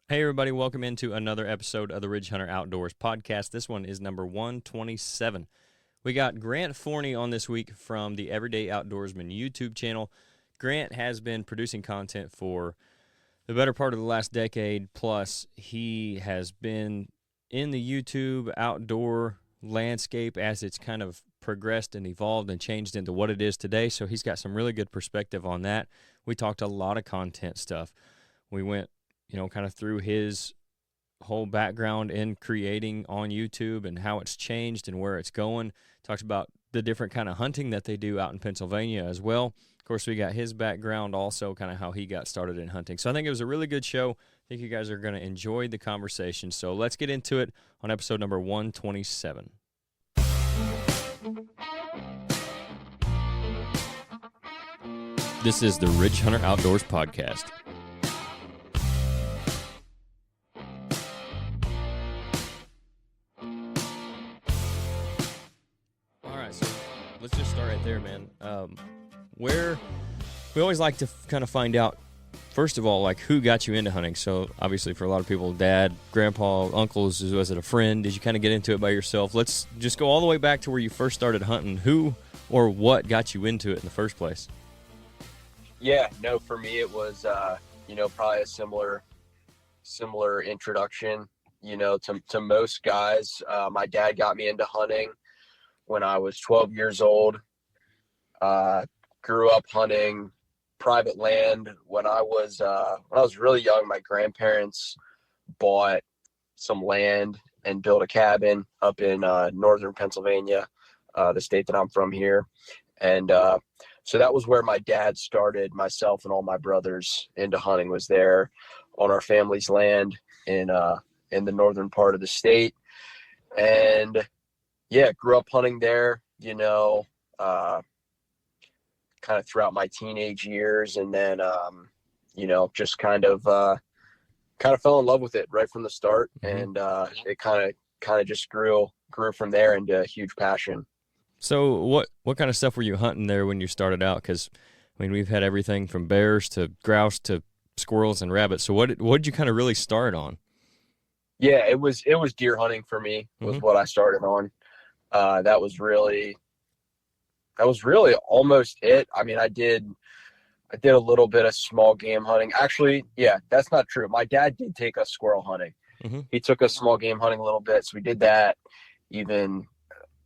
Hey, everybody, welcome into another episode of the Ridge Hunter Outdoors podcast. This one is number 127. We got Grant Forney on this week from the Everyday Outdoorsmen YouTube channel. Grant has been producing content for the better part of the last decade, plus he has been in the YouTube outdoor landscape as it's kind of progressed and evolved and changed into what it is today, so he's got some really good perspective on that. We talked a lot of content stuff. We went kind of through his whole background in creating on YouTube and how it's changed and where it's going. Talked about the different kind of hunting that they do out in Pennsylvania as well. Of course, we got his background also, kind of how he got started in hunting. So I think it was a really good show. I think you guys are going to enjoy the conversation. So let's get into it on episode number 127. This is the Ridge Hunter Outdoors podcast. Let's just start right there, man. Where we always like to kind of find out, first of all, like who got you into hunting. So obviously for a lot of people, dad, grandpa, uncles, was it a friend? Did you kind of get into it by yourself? Let's just go all the way back to where you first started hunting. Who or what got you into it in the first place? Yeah, no, for me it was, probably a similar introduction, to most guys. My dad got me into hunting when I was 12 years old. Grew up hunting private land. When I was really young, my grandparents bought some land and built a cabin up in northern Pennsylvania, the state that I'm from here. And so that was where my dad started myself and all my brothers into hunting, was there on our family's land in the northern part of the state. And yeah, grew up hunting there, kind of throughout my teenage years. And then, just kind of fell in love with it right from the start. And it kind of just grew from there into a huge passion. So what kind of stuff were you hunting there when you started out? Because, we've had everything from bears to grouse to squirrels and rabbits. So what did you kind of really start on? Yeah, it was deer hunting for me, was what I started on. That was really almost it. I did a little bit of small game hunting. Actually, yeah, that's not true. My dad did take us squirrel hunting. He took us small game hunting a little bit. So we did that. Even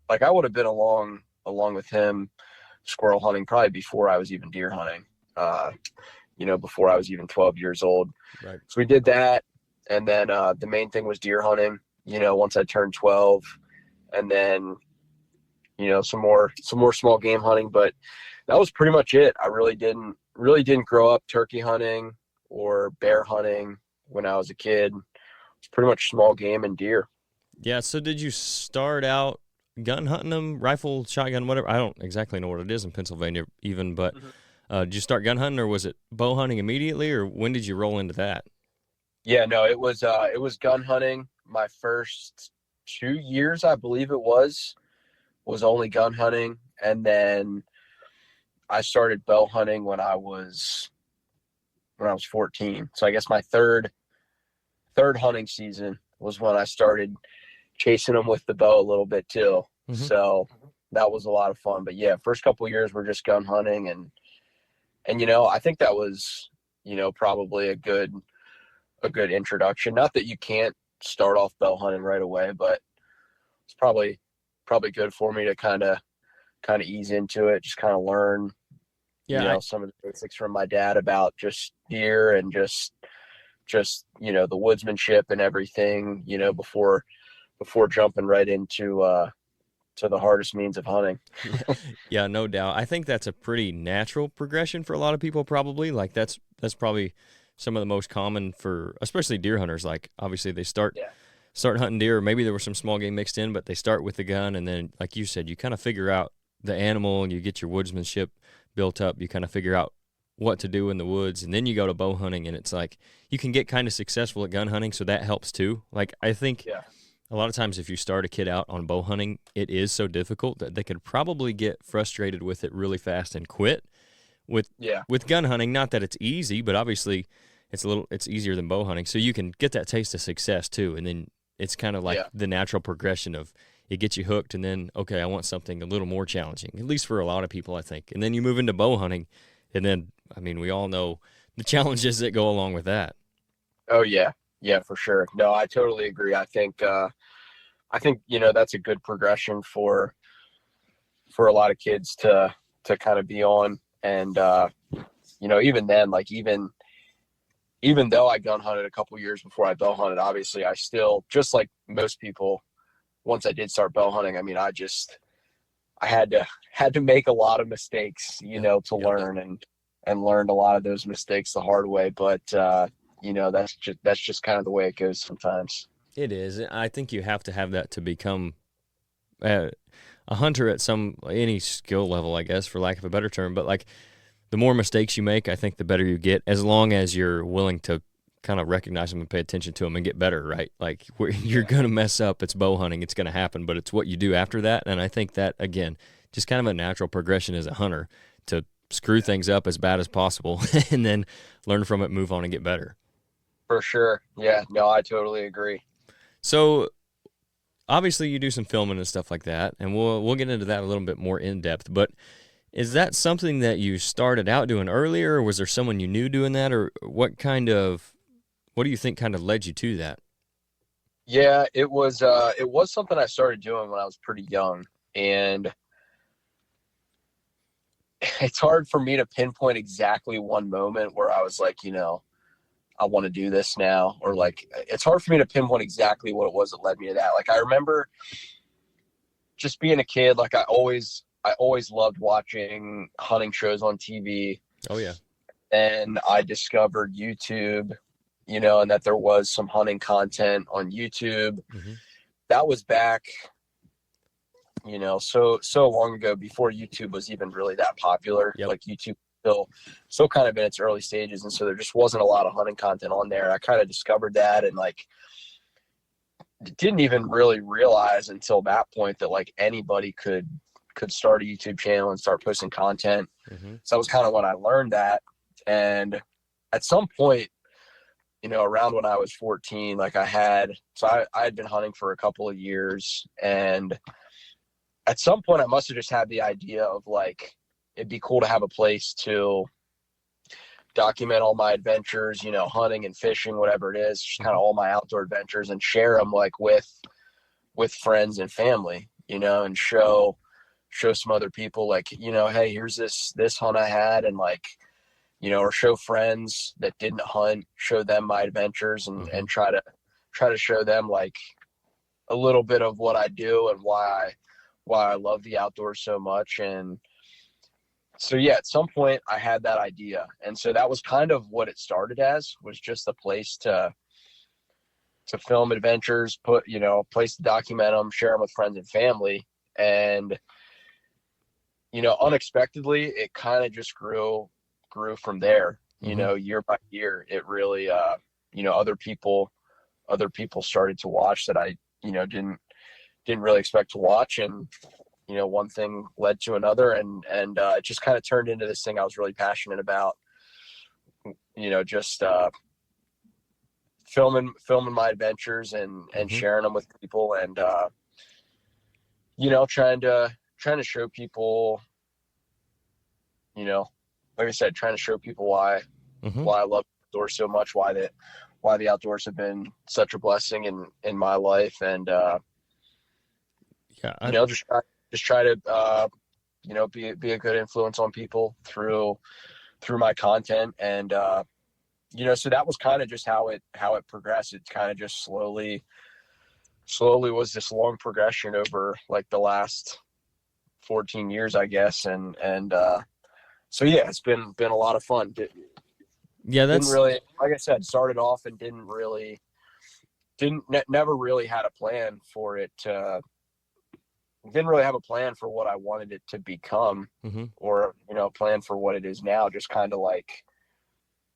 like I would have been along with him squirrel hunting probably before I was even deer hunting, before I was even 12 years old. Right. So we did that. And then, the main thing was deer hunting, once I turned 12. And then, some more small game hunting, but that was pretty much it. I really didn't grow up turkey hunting or bear hunting when I was a kid. It's pretty much small game and deer. Yeah. So did you start out gun hunting them, rifle, shotgun, whatever? I don't exactly know what it is in Pennsylvania even, but did you start gun hunting, or was it bow hunting immediately, or when did you roll into that? Yeah, no, it was gun hunting. My first 2 years, I believe it was only gun hunting. And then I started bow hunting when I was 14. So I guess my third hunting season was when I started chasing them with the bow a little bit too. So that was a lot of fun. But yeah, first couple of years were just gun hunting. And I think that was, probably a good introduction. Not that you can't start off bow hunting right away, but it's probably good for me to kind of ease into it, just kind of learn, some of the basics from my dad about just deer and just the woodsmanship and everything, before jumping right into to the hardest means of hunting. Yeah, no doubt. I think that's a pretty natural progression for a lot of people, probably. Like that's probably some of the most common for especially deer hunters. Like obviously they start hunting deer, or maybe there was some small game mixed in, but they start with the gun, and then like you said, you kind of figure out the animal and you get your woodsmanship built up. You kind of figure out what to do in the woods, and then you go to bow hunting, and it's like you can get kind of successful at gun hunting, so that helps too. Like I think a lot of times if you start a kid out on bow hunting, it is so difficult that they could probably get frustrated with it really fast and quit. With gun hunting, not that it's easy, but obviously it's easier than bow hunting. So you can get that taste of success too. And then it's kind of like the natural progression of it gets you hooked. And then, okay, I want something a little more challenging, at least for a lot of people, I think. And then you move into bow hunting. And then, I mean, we all know the challenges that go along with that. Oh yeah. Yeah, for sure. No, I totally agree. I think, that's a good progression for a lot of kids to kind of be on. And, even then, like even though I gun hunted a couple years before I bow hunted, obviously I still, just like most people, once I did start bow hunting, I mean, I had to make a lot of mistakes, to learn, and learned a lot of those mistakes the hard way. But, that's just kind of the way it goes sometimes. It is. I think you have to have that to become a hunter at any skill level, I guess, for lack of a better term. But like, the more mistakes you make, I think the better you get, as long as you're willing to kind of recognize them and pay attention to them and get better, right? Like, you're going to mess up. It's bow hunting. It's going to happen, but it's what you do after that. And I think that, again, just kind of a natural progression as a hunter to screw things up as bad as possible and then learn from it, move on, and get better. For sure. Yeah, no, I totally agree. So obviously you do some filming and stuff like that, and we'll get into that a little bit more in depth, but is that something that you started out doing earlier, or was there someone you knew doing that, or what do you think kind of led you to that? Yeah, it was something I started doing when I was pretty young, and it's hard for me to pinpoint exactly one moment where I was like, I want to do this now, or like, it's hard for me to pinpoint exactly what it was that led me to that. Like, I remember just being a kid, like I always loved watching hunting shows on TV. Oh yeah. And I discovered YouTube, and that there was some hunting content on YouTube. Mm-hmm. That was back, so long ago, before YouTube was even really that popular. Yep. Like, YouTube still kind of in its early stages, and so there just wasn't a lot of hunting content on there. I kind of discovered that, and like, didn't even really realize until that point that like anybody could start a YouTube channel and start posting content. Mm-hmm. So that was kind of when I learned that. And at some point, around when I was 14, like I had been hunting for a couple of years, and at some point I must have just had the idea of like, it'd be cool to have a place to document all my adventures, hunting and fishing, whatever it is, just kind of all my outdoor adventures, and share them like with friends and family, and show some other people like, hey, here's this hunt I had, and like, or show friends that didn't hunt, show them my adventures, and, mm-hmm. and try to show them like a little bit of what I do and why I love the outdoors so much. And so, yeah, at some point I had that idea. And so that was kind of what it started as, was just a place to film adventures, a place to document them, share them with friends and family. And, unexpectedly, it kind of just grew from there, mm-hmm. Year by year. It really, other people started to watch that I, didn't really expect to watch. And, one thing led to another, and it just kind of turned into this thing I was really passionate about, just filming my adventures and mm-hmm. sharing them with people, and, trying to show people, like I said, trying to show people why I love outdoors so much, why the outdoors have been such a blessing in my life. And, just try to, be a good influence on people through my content. And, so that was kind of just how it progressed. It kind of just slowly was this long progression over like the last 14 years, I guess. And, so yeah, it's been a lot of fun. Yeah, that's didn't really, like I said, started off and never really had a plan for it. Didn't really have a plan for what I wanted it to become, mm-hmm. or, plan for what it is now. Just kind of like,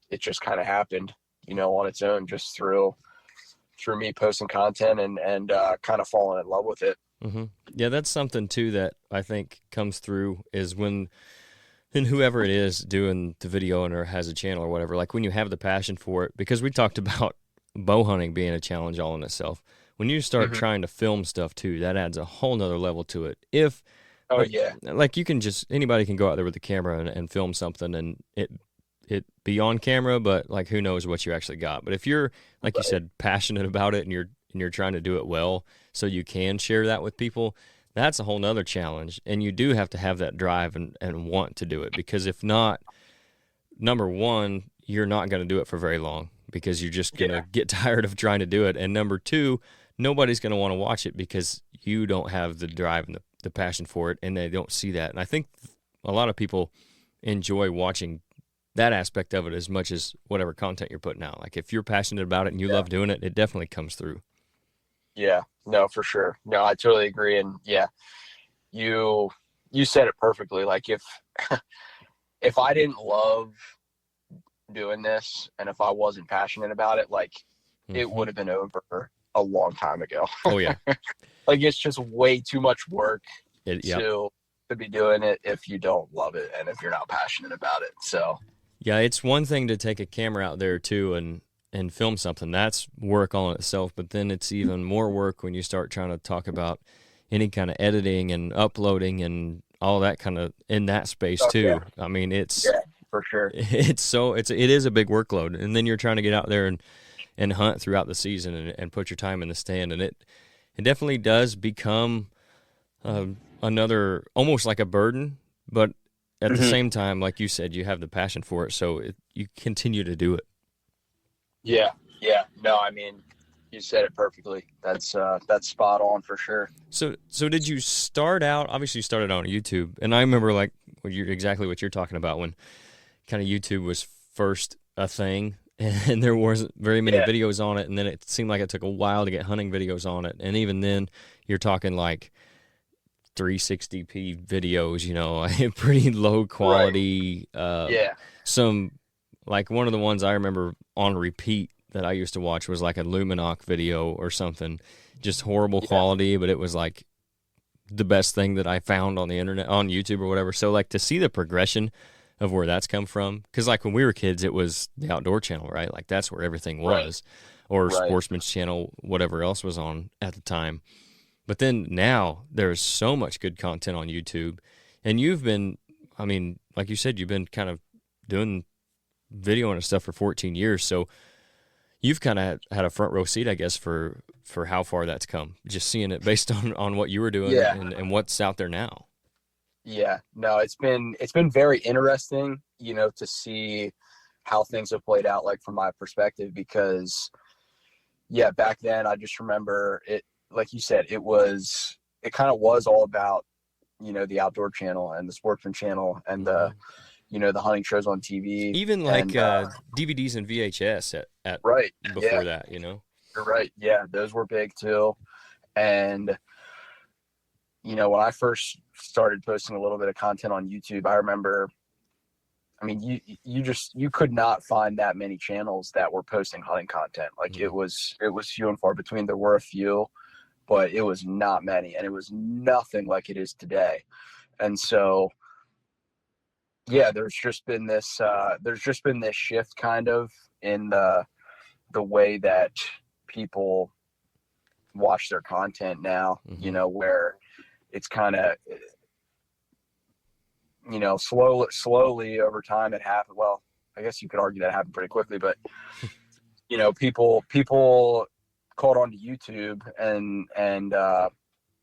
it just kind of happened, on its own, just through me posting content and kind of falling in love with it. Mm-hmm. Yeah, that's something too that I think comes through, is when And whoever it is doing the video or has a channel or whatever, like when you have the passion for it, because we talked about bow hunting being a challenge all in itself. When you start trying to film stuff too, that adds a whole nother level to it. If Oh like, yeah, like you can just, anybody can go out there with a camera and film something and it be on camera, but like who knows what you actually got. But if you're, like you said, passionate about it and you're trying to do it well so you can share that with people, that's a whole nother challenge. And you do have to have that drive and want to do it, because if not, number one, you're not going to do it for very long because you're just going to get tired of trying to do it. And number two, nobody's going to want to watch it because you don't have the drive and the passion for it, and they don't see that. And I think a lot of people enjoy watching that aspect of it as much as whatever content you're putting out. Like if you're passionate about it and you love doing it, it definitely comes through. yeah, no, for sure. No, I totally agree. And yeah, you said it perfectly. Like if I didn't love doing this and if I wasn't passionate about it, like it would have been over a long time ago. Oh yeah. Like it's just way too much work Yep. to be doing it if you don't love it and if you're not passionate about it. So yeah, it's one thing to take a camera out there too and film something. That's work all in itself, but then it's even more work when you start trying to talk about any kind of editing and uploading and all that kind of in that space too. I mean, it's for sure. it is a big workload, and then you're trying to get out there and hunt throughout the season and put your time in the stand, and it definitely does become another, almost like a burden, but at the same time, like you said, you have the passion for it, so you continue to do it. Yeah. No, I mean, you said it perfectly. That's spot on for sure. So did you start out? Obviously, you started on YouTube, and I remember like exactly what you're talking about when kind of YouTube was first a thing, and there wasn't very many videos on it, and then it seemed like it took a while to get hunting videos on it, and even then, you're talking like 360p videos, you know, pretty low quality. Some, like one of the ones I remember on repeat that I used to watch was like a Luminoc video or something, just horrible quality, but it was like the best thing that I found on the internet, on YouTube or whatever. So like to see the progression of where that's come from, because like when we were kids, it was the Outdoor Channel, right? Like that's where everything was, or Sportsman's Channel, whatever else was on at the time. But then now there's so much good content on YouTube, and you've been, I mean, like you said, you've been kind of doing video and stuff for 14 years, so you've kind of had a front row seat, I guess, for how far that's come, just seeing it based on what you were doing and what's out there now. Yeah, no, it's been very interesting, you know, to see how things have played out, like from my perspective, because back then I just remember it, like you said, it kind of was all about, you know, the Outdoor Channel and the Sportsman Channel and the, you know, the hunting shows on TV. Even like DVDs and VHS at before that, you know? You're right. Yeah, those were big too. And, you know, when I first started posting a little bit of content on YouTube, I remember, I mean, you could not find that many channels that were posting hunting content. Like it was few and far between. There were a few, but it was not many, and it was nothing like it is today. And so, yeah, there's just been this shift kind of in the way that people watch their content now, you know, where it's kind of, you know, slowly over time it happened. Well, I guess you could argue that happened pretty quickly, but you know, people caught on to YouTube and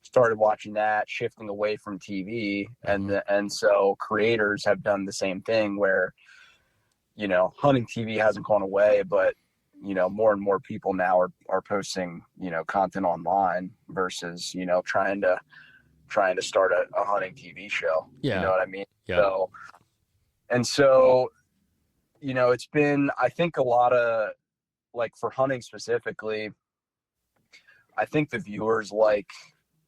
started watching that, shifting away from TV, and so creators have done the same thing where, you know, hunting TV hasn't gone away, but you know, more and more people now are posting, you know, content online versus, you know, trying to start a hunting TV show. You know what I mean? So, you know, it's been, I think a lot of, like for hunting specifically, I think the viewers like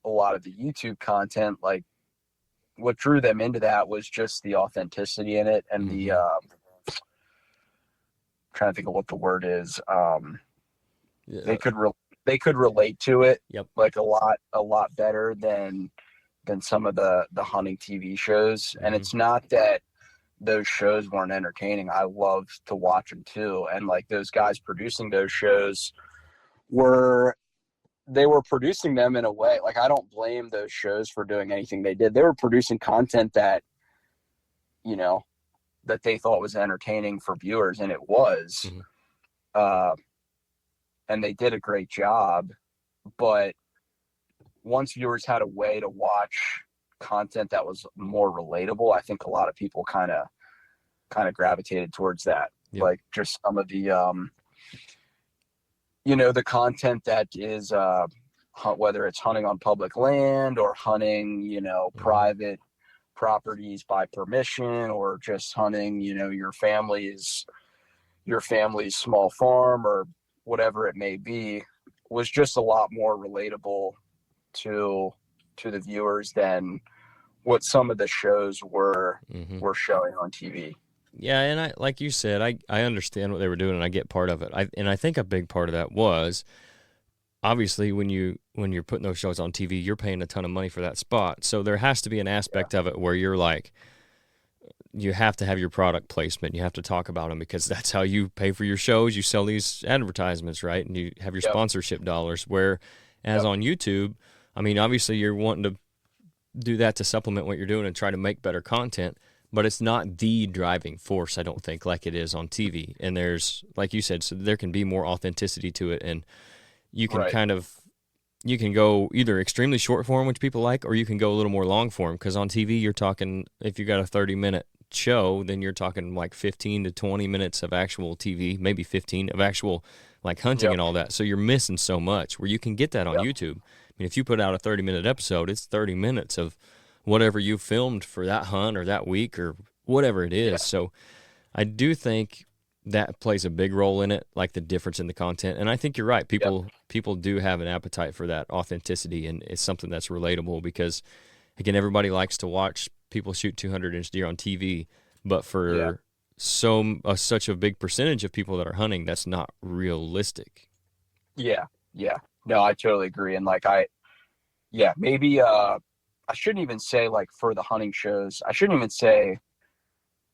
a lot of the YouTube content. Like what drew them into that was just the authenticity in it and the, trying to think of what the word is. They could relate to it like a lot better than some of the hunting TV shows. And it's not that those shows weren't entertaining. I loved to watch them too. And like those guys producing those shows were producing them in a way, like I don't blame those shows for doing anything they did. They were producing content that, you know, that they thought was entertaining for viewers, and it was. And they did a great job. But once viewers had a way to watch content that was more relatable, I think a lot of people kind of gravitated towards that. Yep. Like just some of the the content that is whether it's hunting on public land or hunting private properties by permission, or just hunting your family's small farm or whatever it may be, was just a lot more relatable to the viewers than what some of the shows were showing on TV. Yeah, and I, like you said, I understand what they were doing, and I get part of it. I think a big part of that was, obviously, when you're putting those shows on TV, you're paying a ton of money for that spot. So there has to be an aspect of it where you're like, you have to have your product placement. You have to talk about them, because that's how you pay for your shows. You sell these advertisements, right? And you have your sponsorship dollars. Whereas on YouTube, I mean, obviously you're wanting to do that to supplement what you're doing and try to make better content, but it's not the driving force, I don't think, like it is on TV. And there's, like you said, so there can be more authenticity to it, and you can you can go either extremely short form, which people like, or you can go a little more long form, because on TV you're talking, if you got a 30-minute show, then you're talking like 15 to 20 minutes of actual TV, maybe 15 of actual like hunting and all that. So you're missing so much, where you can get that on YouTube. I mean, if you put out a 30-minute episode, it's 30 minutes of whatever you filmed for that hunt or that week or whatever it is. Yeah. So I do think that plays a big role in it, like the difference in the content. And I think you're right. People do have an appetite for that authenticity, and it's something that's relatable, because, again, everybody likes to watch people shoot 200-inch deer on TV, but for such a big percentage of people that are hunting, that's not realistic. Yeah. No, I totally agree. And like maybe I shouldn't even say like for the hunting shows, I shouldn't even say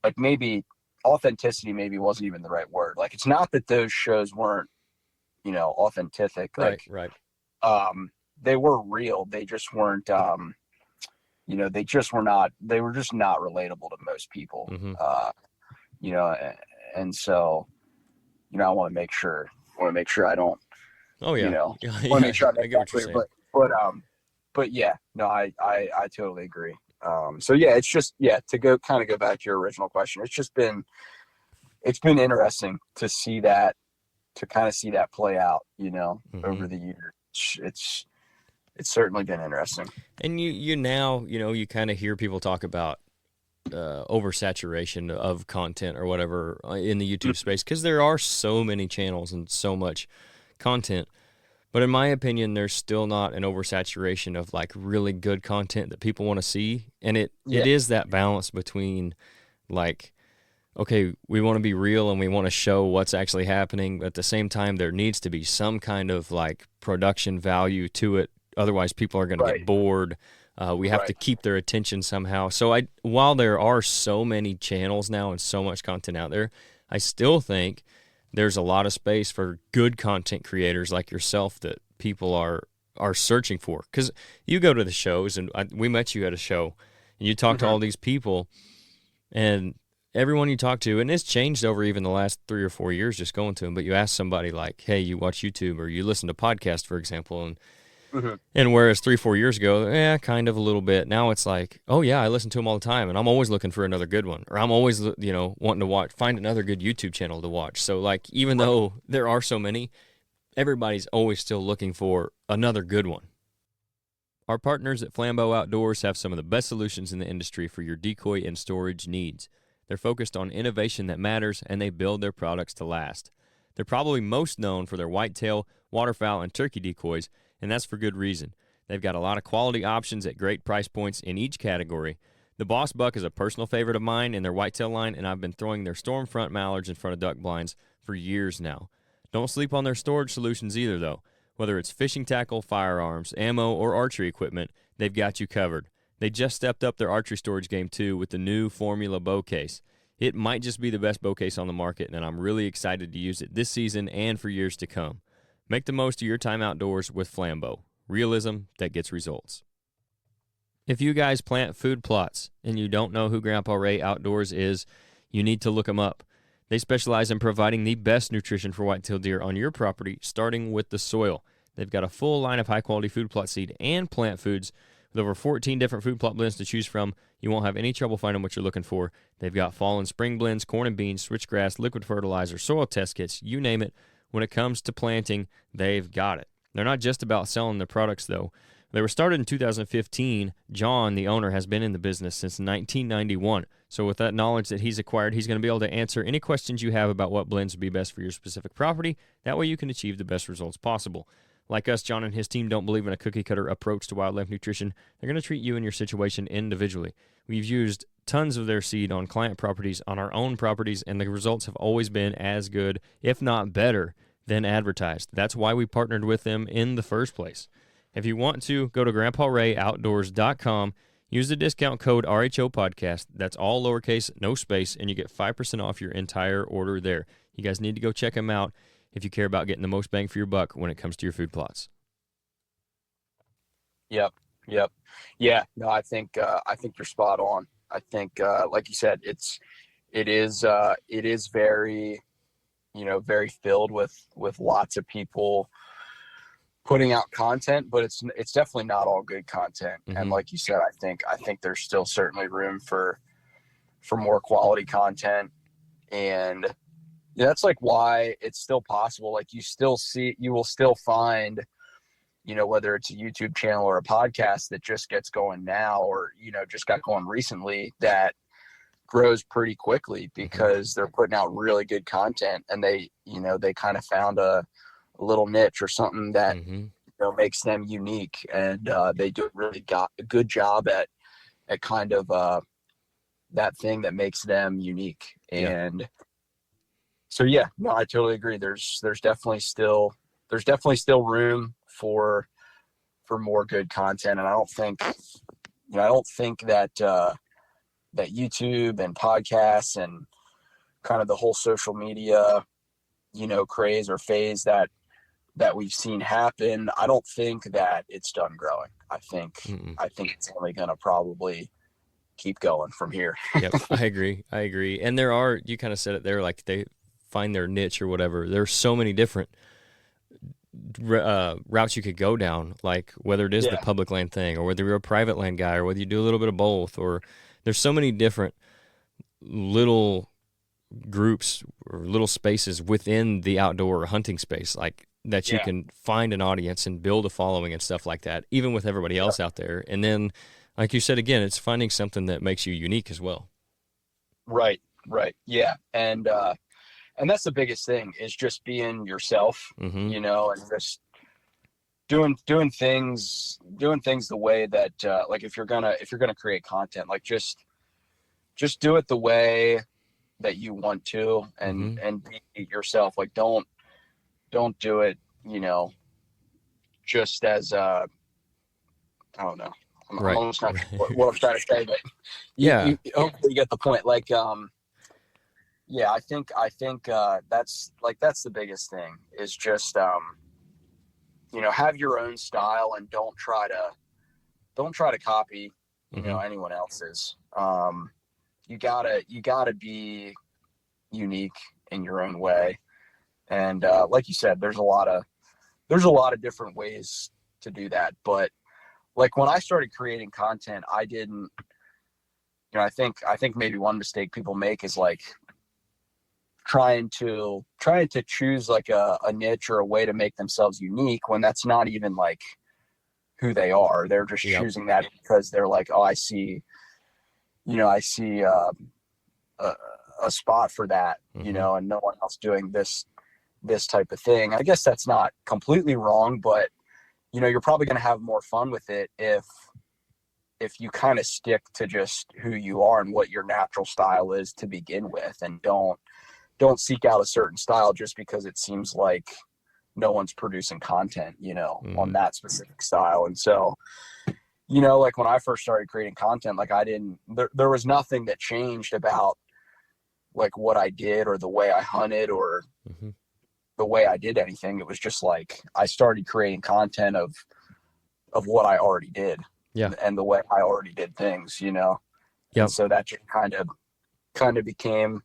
like maybe authenticity maybe wasn't even the right word. Like it's not that those shows weren't, authentic. Like, right. They were real. They just weren't, they were just not relatable to most people. And so, I want to make sure I don't, oh yeah, want to make sure I make that clear. But yeah, no, I totally agree. So yeah, it's just, to go back to your original question, it's been interesting to see that, play out, over the years. It's certainly been interesting. And you now, you kind of hear people talk about oversaturation of content or whatever in the YouTube space, because there are so many channels and so much content. But in my opinion, there's still not an oversaturation of like really good content that people want to see. And it is that balance between like, okay, we want to be real and we want to show what's actually happening, but at the same time, there needs to be some kind of like production value to it. Otherwise, people are going to get bored. We have to keep their attention somehow. So while there are so many channels now and so much content out there, I still think there's a lot of space for good content creators like yourself that people are searching for. Because you go to the shows, and we met you at a show, and you talk to all these people, and everyone you talk to, and it's changed over even the last 3 or 4 years just going to them, but you ask somebody like, hey, you watch YouTube or you listen to podcasts, for example, and whereas 3 or 4 years ago, kind of a little bit, now it's like, oh yeah, I listen to them all the time, and I'm always looking for another good one, or I'm always, wanting to find another good YouTube channel to watch. So like, even though there are so many, everybody's always still looking for another good one. Our partners at Flambeau Outdoors have some of the best solutions in the industry for your decoy and storage needs. They're focused on innovation that matters, and they build their products to last. They're probably most known for their whitetail, waterfowl, and turkey decoys, and that's for good reason. They've got a lot of quality options at great price points in each category. The Boss Buck is a personal favorite of mine in their whitetail line, and I've been throwing their Stormfront mallards in front of duck blinds for years now. Don't sleep on their storage solutions either, though. Whether it's fishing tackle, firearms, ammo, or archery equipment, they've got you covered. They just stepped up their archery storage game, too, with the new Formula bow case. It might just be the best bow case on the market, and I'm really excited to use it this season and for years to come. Make the most of your time outdoors with Flambeau. Realism that gets results. If you guys plant food plots and you don't know who Grandpa Ray Outdoors is, you need to look them up. They specialize in providing the best nutrition for whitetail deer on your property, starting with the soil. They've got a full line of high-quality food plot seed and plant foods with over 14 different food plot blends to choose from. You won't have any trouble finding what you're looking for. They've got fall and spring blends, corn and beans, switchgrass, liquid fertilizer, soil test kits, you name it. When it comes to planting, they've got it. They're not just about selling their products, though. They were started in 2015. John, the owner, has been in the business since 1991. So with that knowledge that he's acquired, he's going to be able to answer any questions you have about what blends would be best for your specific property. That way you can achieve the best results possible. Like us, John and his team don't believe in a cookie-cutter approach to wildlife nutrition. They're going to treat you and your situation individually. We've used tons of their seed on client properties, on our own properties, and the results have always been as good, if not better, than advertised. That's why we partnered with them in the first place. If you want to, go to grandparrayoutdoors.com, use the discount code RHO podcast. That's all lowercase, no space, and you get 5% off your entire order there. You guys need to go check them out if you care about getting the most bang for your buck when it comes to your food plots. Yep. Yeah, no, I think you're spot on. I think, like you said, it is very, very filled with lots of people putting out content, but it's definitely not all good content. Mm-hmm. And like you said, I think there's still certainly room for more quality content. And that's like why it's still possible. Like you will still find, whether it's a YouTube channel or a podcast that just gets going now, or, just got going recently, that grows pretty quickly because they're putting out really good content, and they kind of found a little niche or something that makes them unique, and they do really got a good job at kind of that thing that makes them unique. And so yeah, no, I totally agree. There's definitely still room for more good content, and I don't think that that YouTube and podcasts and kind of the whole social media craze or phase that we've seen happen, I don't think that it's done growing. I think it's only going to probably keep going from here. Yep, I agree. And there are, you kind of said it there, like they find their niche or whatever. There's so many different routes you could go down, like whether it is the public land thing, or whether you're a private land guy, or whether you do a little bit of both, or there's so many different little groups or little spaces within the outdoor hunting space, like that you can find an audience and build a following and stuff like that, even with everybody else out there. And then, like you said, again, it's finding something that makes you unique as well. Right. Yeah. And that's the biggest thing, is just being yourself, and just doing things the way that, like if you're gonna create content, like just do it the way that you want to, and be yourself. Like don't do it, just as I don't know. I'm almost not sure what I'm trying to say, but you hopefully you get the point. Like, I think that's the biggest thing, is just, have your own style, and don't try to copy, anyone else's. You gotta be unique in your own way. And, like you said, there's a lot of different ways to do that. But like when I started creating content, I didn't, I think maybe one mistake people make is like trying to choose like a niche or a way to make themselves unique, when that's not even like who they are. They're just choosing that because they're like, oh, I see a spot for that, and no one else doing this type of thing. I guess that's not completely wrong, but you're probably going to have more fun with it if you kind of stick to just who you are and what your natural style is to begin with, and don't seek out a certain style just because it seems like no one's producing content, on that specific style. And so, like when I first started creating content, like there was nothing that changed about like what I did or the way I hunted or Mm-hmm. the way I did anything. It was just like I started creating content of what I already did Yeah. and the way I already did things, you know. And Yep. so that just kind of became,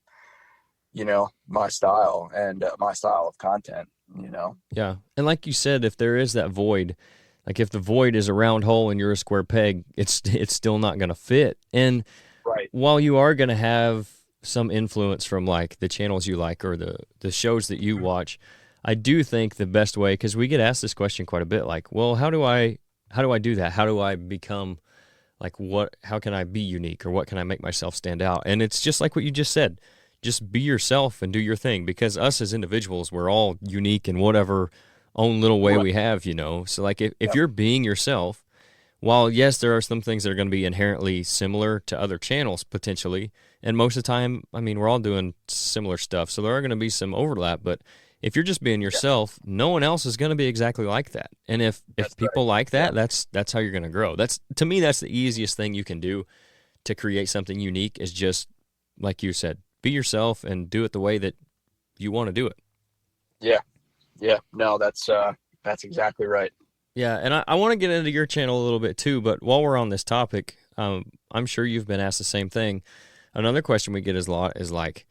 you know, my style and my style of content, you know. Yeah. And like you said, if there is that void, like if the void is a round hole and you're a square peg, it's still not going to fit. And Right. while you are going to have some influence from like the channels you like or the shows that you watch, I do think the best way, because we get asked this question quite a bit, like, well, how do I do that? How do I become like how can I be unique or what can I make myself stand out? And it's just like what you just said. Just be yourself and do your thing, because us as individuals, we're all unique in whatever own little way Right. we have, you know. So like if Yep. you're being yourself, while yes, there are some things that are going to be inherently similar to other channels potentially, and most of the time, I mean, we're all doing similar stuff, so there are going to be some overlap. But if you're just being Yeah. yourself, no one else is going to be exactly like that. And if That's right. people like Yeah. that, that's how you're going to grow. That's, to me, that's the easiest thing you can do to create something unique, is just like you said, be yourself and do it the way that you want to do it. Yeah. Yeah. No, that's exactly right. Yeah, and I want to get into your channel a little bit too, but while we're on this topic, I'm sure you've been asked the same thing. Another question we get a lot is like,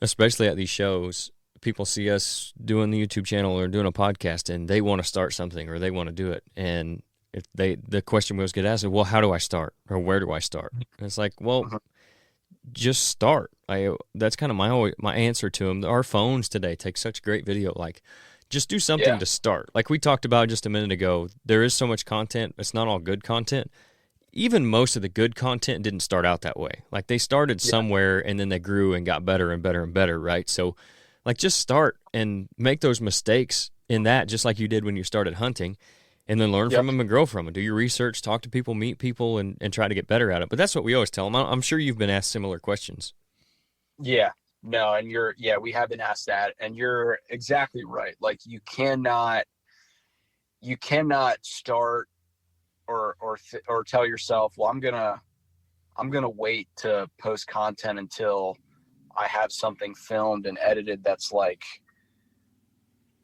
especially at these shows, people see us doing the YouTube channel or doing a podcast and they want to start something or they want to do it. And if the question we always get asked is, well, how do I start or where do I start? And it's like, well, Mhm. just start. That's kind of my answer to them. Our phones today take such great video. Like, just do something Yeah. to start. Like we talked about just a minute ago, there is so much content. It's not all good content. Even most of the good content didn't start out that way. Like they started Yeah. somewhere and then they grew and got better and better and better, right? So like just start and make those mistakes in that, just like you did when you started hunting, and then learn Yep. from them and grow from them. Do your research, talk to people, meet people, and try to get better at it. But that's what we always tell them. I'm sure you've been asked similar questions. Yeah. No, and we have been asked that, and you're exactly right. Like you cannot start or tell yourself, well, I'm gonna wait to post content until I have something filmed and edited that's like,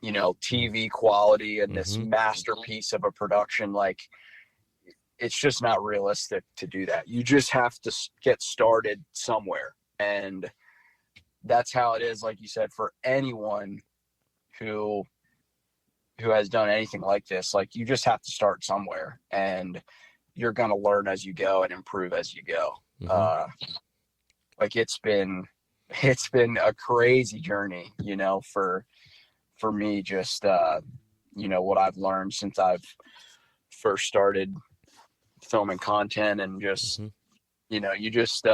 you know, TV quality and this Mm-hmm. masterpiece of a production. Like it's just not realistic to do that. You just have to get started somewhere, and that's how it is, like you said, for anyone who has done anything like this. Like you just have to start somewhere, and you're going to learn as you go and improve as you go. Mm-hmm. Like it's been a crazy journey, you know, for me, just you know, what I've learned since I've first started filming content, and just Mm-hmm. you know, you just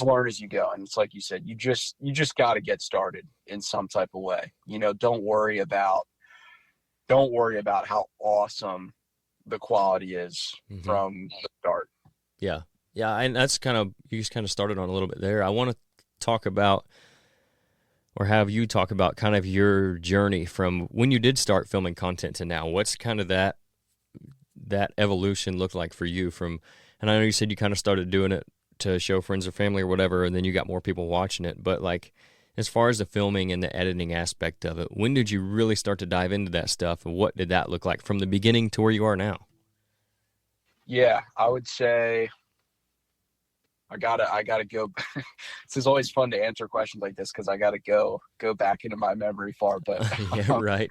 learn as you go. And it's like you said, you just got to get started in some type of way. You know, don't worry about how awesome the quality is Mm-hmm. from the start. Yeah. Yeah. And that's you just kind of started on a little bit there. I want to talk about, or have you talk about kind of your journey from when you did start filming content to now. What's kind of that evolution looked like for you from, and I know you said you kind of started doing it to show friends or family or whatever, and then you got more people watching it. But like, as far as the filming and the editing aspect of it, when did you really start to dive into that stuff, and what did that look like from the beginning to where you are now? Yeah, I would say I gotta go. This is always fun to answer questions like this because I gotta go back into my memory far. But Yeah, right.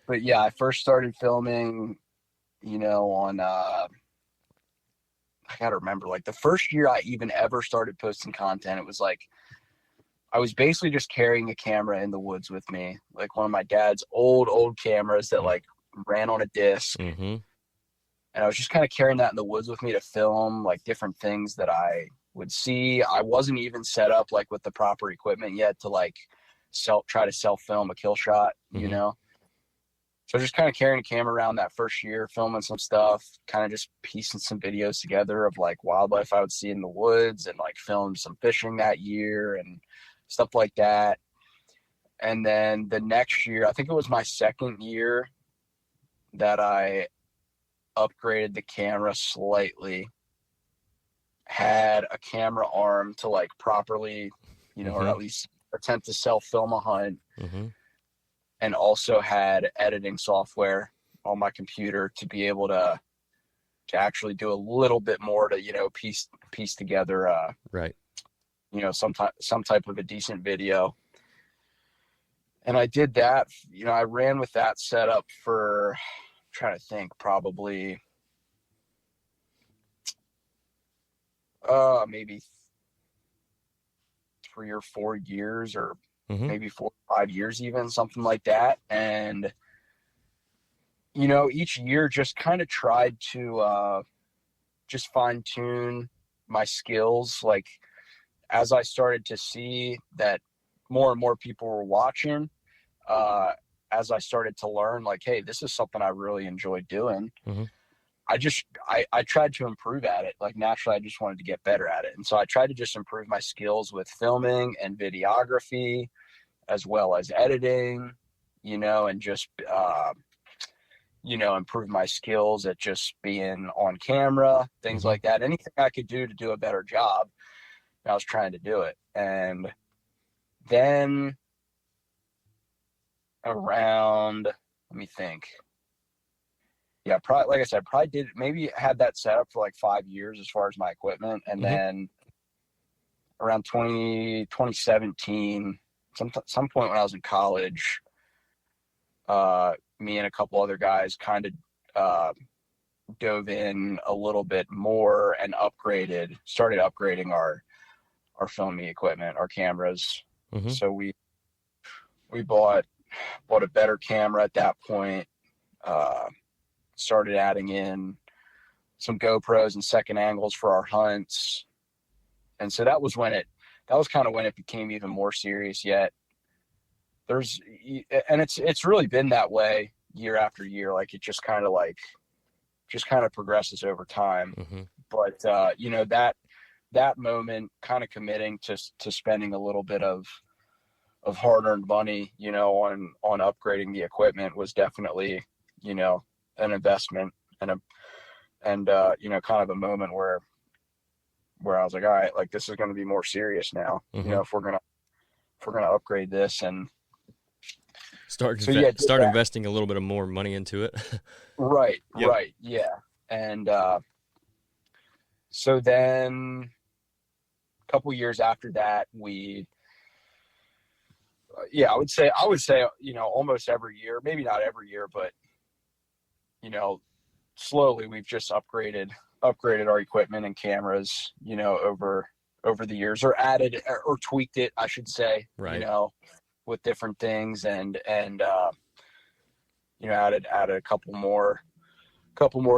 but yeah, I first started filming, you know, on I gotta remember, like the first year I even ever started posting content, it was like I was basically just carrying a camera in the woods with me, like one of my dad's old cameras that like ran on a disc. Mm-hmm. And I was just kind of carrying that in the woods with me to film like different things that I would see. I wasn't even set up like with the proper equipment yet to like try to self film a kill shot, you Mm-hmm. know? So just kind of carrying a camera around that first year, filming some stuff, kind of just piecing some videos together of like wildlife I would see in the woods, and like filmed some fishing that year and stuff like that. And then the next year, I think it was my second year, that I upgraded the camera slightly, had a camera arm to like properly, or at least attempt to self-film a hunt, and also had editing software on my computer to be able to actually do a little bit more to, piece together, right. some type of a decent video. And I did that, I ran with that setup for, I'm trying to think, probably, maybe 3 or 4 years, or maybe 4 or 5 years, even something like that. And, each year just kind of tried to, just fine tune my skills. Like, as I started to see that more and more people were watching, as I started to learn, like, hey, this is something I really enjoy doing. I tried to improve at it. Like, naturally, I just wanted to get better at it. And so I tried to just improve my skills with filming and videography, as well as editing, and just, improve my skills at just being on camera, things like that. Anything I could do to do a better job, I was trying to do it. And then around, let me think. Yeah, probably, like I said, maybe had that set up for like 5 years as far as my equipment. And then around 2017, some point when I was in college, me and a couple other guys kind of dove in a little bit more and started upgrading our filming equipment, our cameras. So we bought a better camera at that point, started adding in some GoPros and second angles for our hunts. And so that was kind of when it became even more serious. Yet it's really been that way year after year. Like, it just kind of progresses over time. But that moment, kind of committing to spending a little bit of hard-earned money, on upgrading the equipment, was definitely, an investment, and kind of a moment where I was like, all right, like, this is going to be more serious now. If we're gonna upgrade this, and start investing a little bit of more money into it. Right. Yeah. And so then a couple years after that, I would say, almost every year, maybe not every year, but, slowly we've just upgraded our equipment and cameras, over the years, or added or tweaked it, I should say, right. With different things, and added a couple more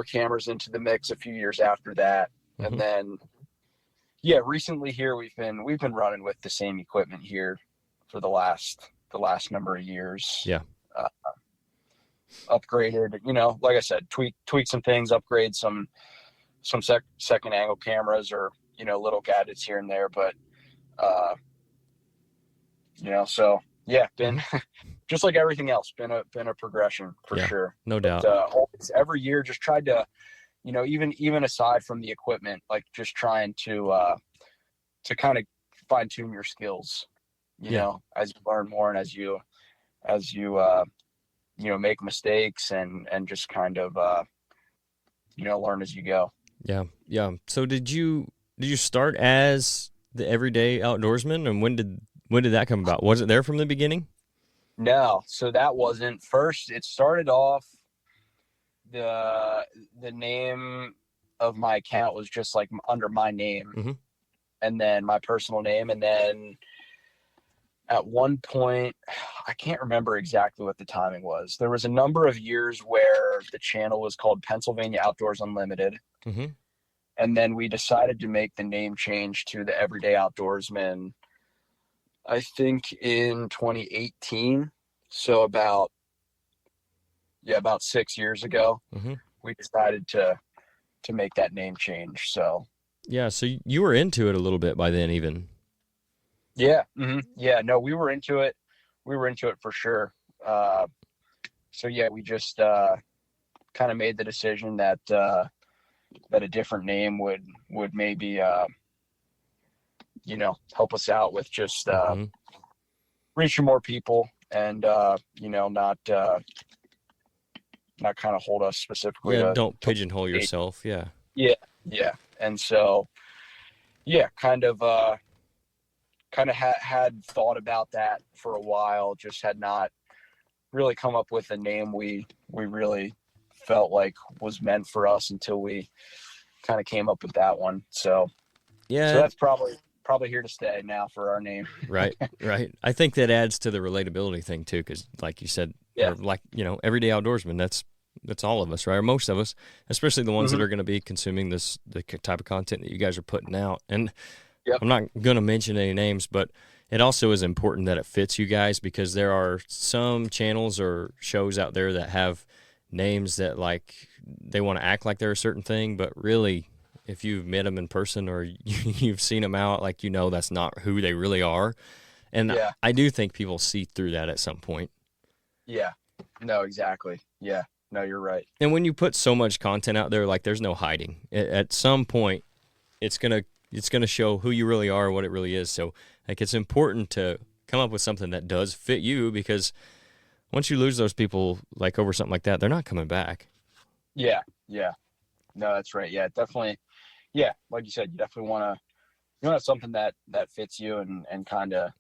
cameras into the mix a few years after that. And then, recently here we've been running with the same equipment here for the last number of years. Upgraded, like I said, tweak some things, upgrade some second angle cameras, or, little gadgets here and there. But, so yeah, been just like everything else, been a progression for sure. No doubt. Always, every year, just tried to, even aside from the equipment, like, just trying to kind of fine tune your skills, as you learn more, and as you make mistakes, and just kind of, learn as you go. Yeah. So did you start as the Everyday Outdoorsman, and when did that come about? Was it there from the beginning? No, so that wasn't. First, it started off, the name of my account was just like under my name, and then my personal name, and then at one point, I can't remember exactly what the timing was. There was a number of years where the channel was called Pennsylvania Outdoors Unlimited. And then we decided to make the name change to the Everyday Outdoorsman, I think in 2018. So about 6 years ago, we decided to make that name change. So so you were into it a little bit by then, even. Yeah. Yeah, no, we were into it. We were into it for sure. So yeah, we just kind of made the decision that a different name would maybe, help us out with just, reaching more people and, not kind of hold us specifically Yeah, to don't pigeonhole yourself. Yeah. Yeah. Yeah. And so, yeah, kind of had thought about that for a while, just had not really come up with a name we really felt like was meant for us until we kind of came up with that one. So Yeah. that's probably here to stay now for our name. Right. I think that adds to the relatability thing too, because like you said, Yeah. or like, everyday outdoorsman, that's all of us, right? Or most of us, especially the ones that are going to be consuming the type of content that you guys are putting out. And Yep. I'm not going to mention any names, but it also is important that it fits you guys, because there are some channels or shows out there that have names that, like, they want to act like they're a certain thing, but really, if you've met them in person or you've seen them out, like, that's not who they really are. And Yeah. I do think people see through that at some point. Yeah. No, exactly. Yeah. No, you're right. And when you put so much content out there, like, there's no hiding. At some point, it's gonna show who you really are, what it really is. So, like, it's important to come up with something that does fit you, because once you lose those people, like, over something like that, they're not coming back. Yeah. Yeah. No, that's right. Yeah, definitely. Yeah. Like you said, you definitely want to have something that fits you and kind of,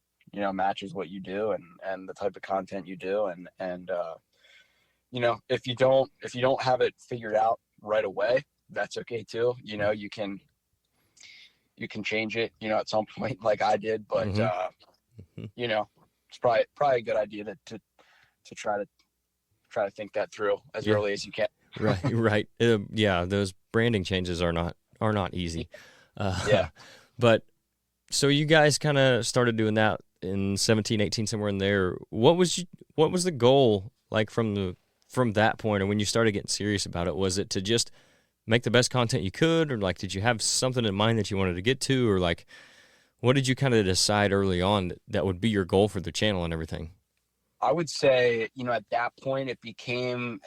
matches what you do and the type of content you do. And if you don't have it figured out right away, that's okay too. You can change it, at some point, like I did, but it's probably a good idea to try to think that through as early as you can. Right. Yeah, those branding changes are not easy. Yeah. But so you guys kind of started doing that in 17, 18, somewhere in there. What was the goal, like, from that point, or when you started getting serious about it? Was it to just make the best content you could, or, like, did you have something in mind that you wanted to get to, or, like, what did you kind of decide early on that would be your goal for the channel and everything? I would say, at that point, it became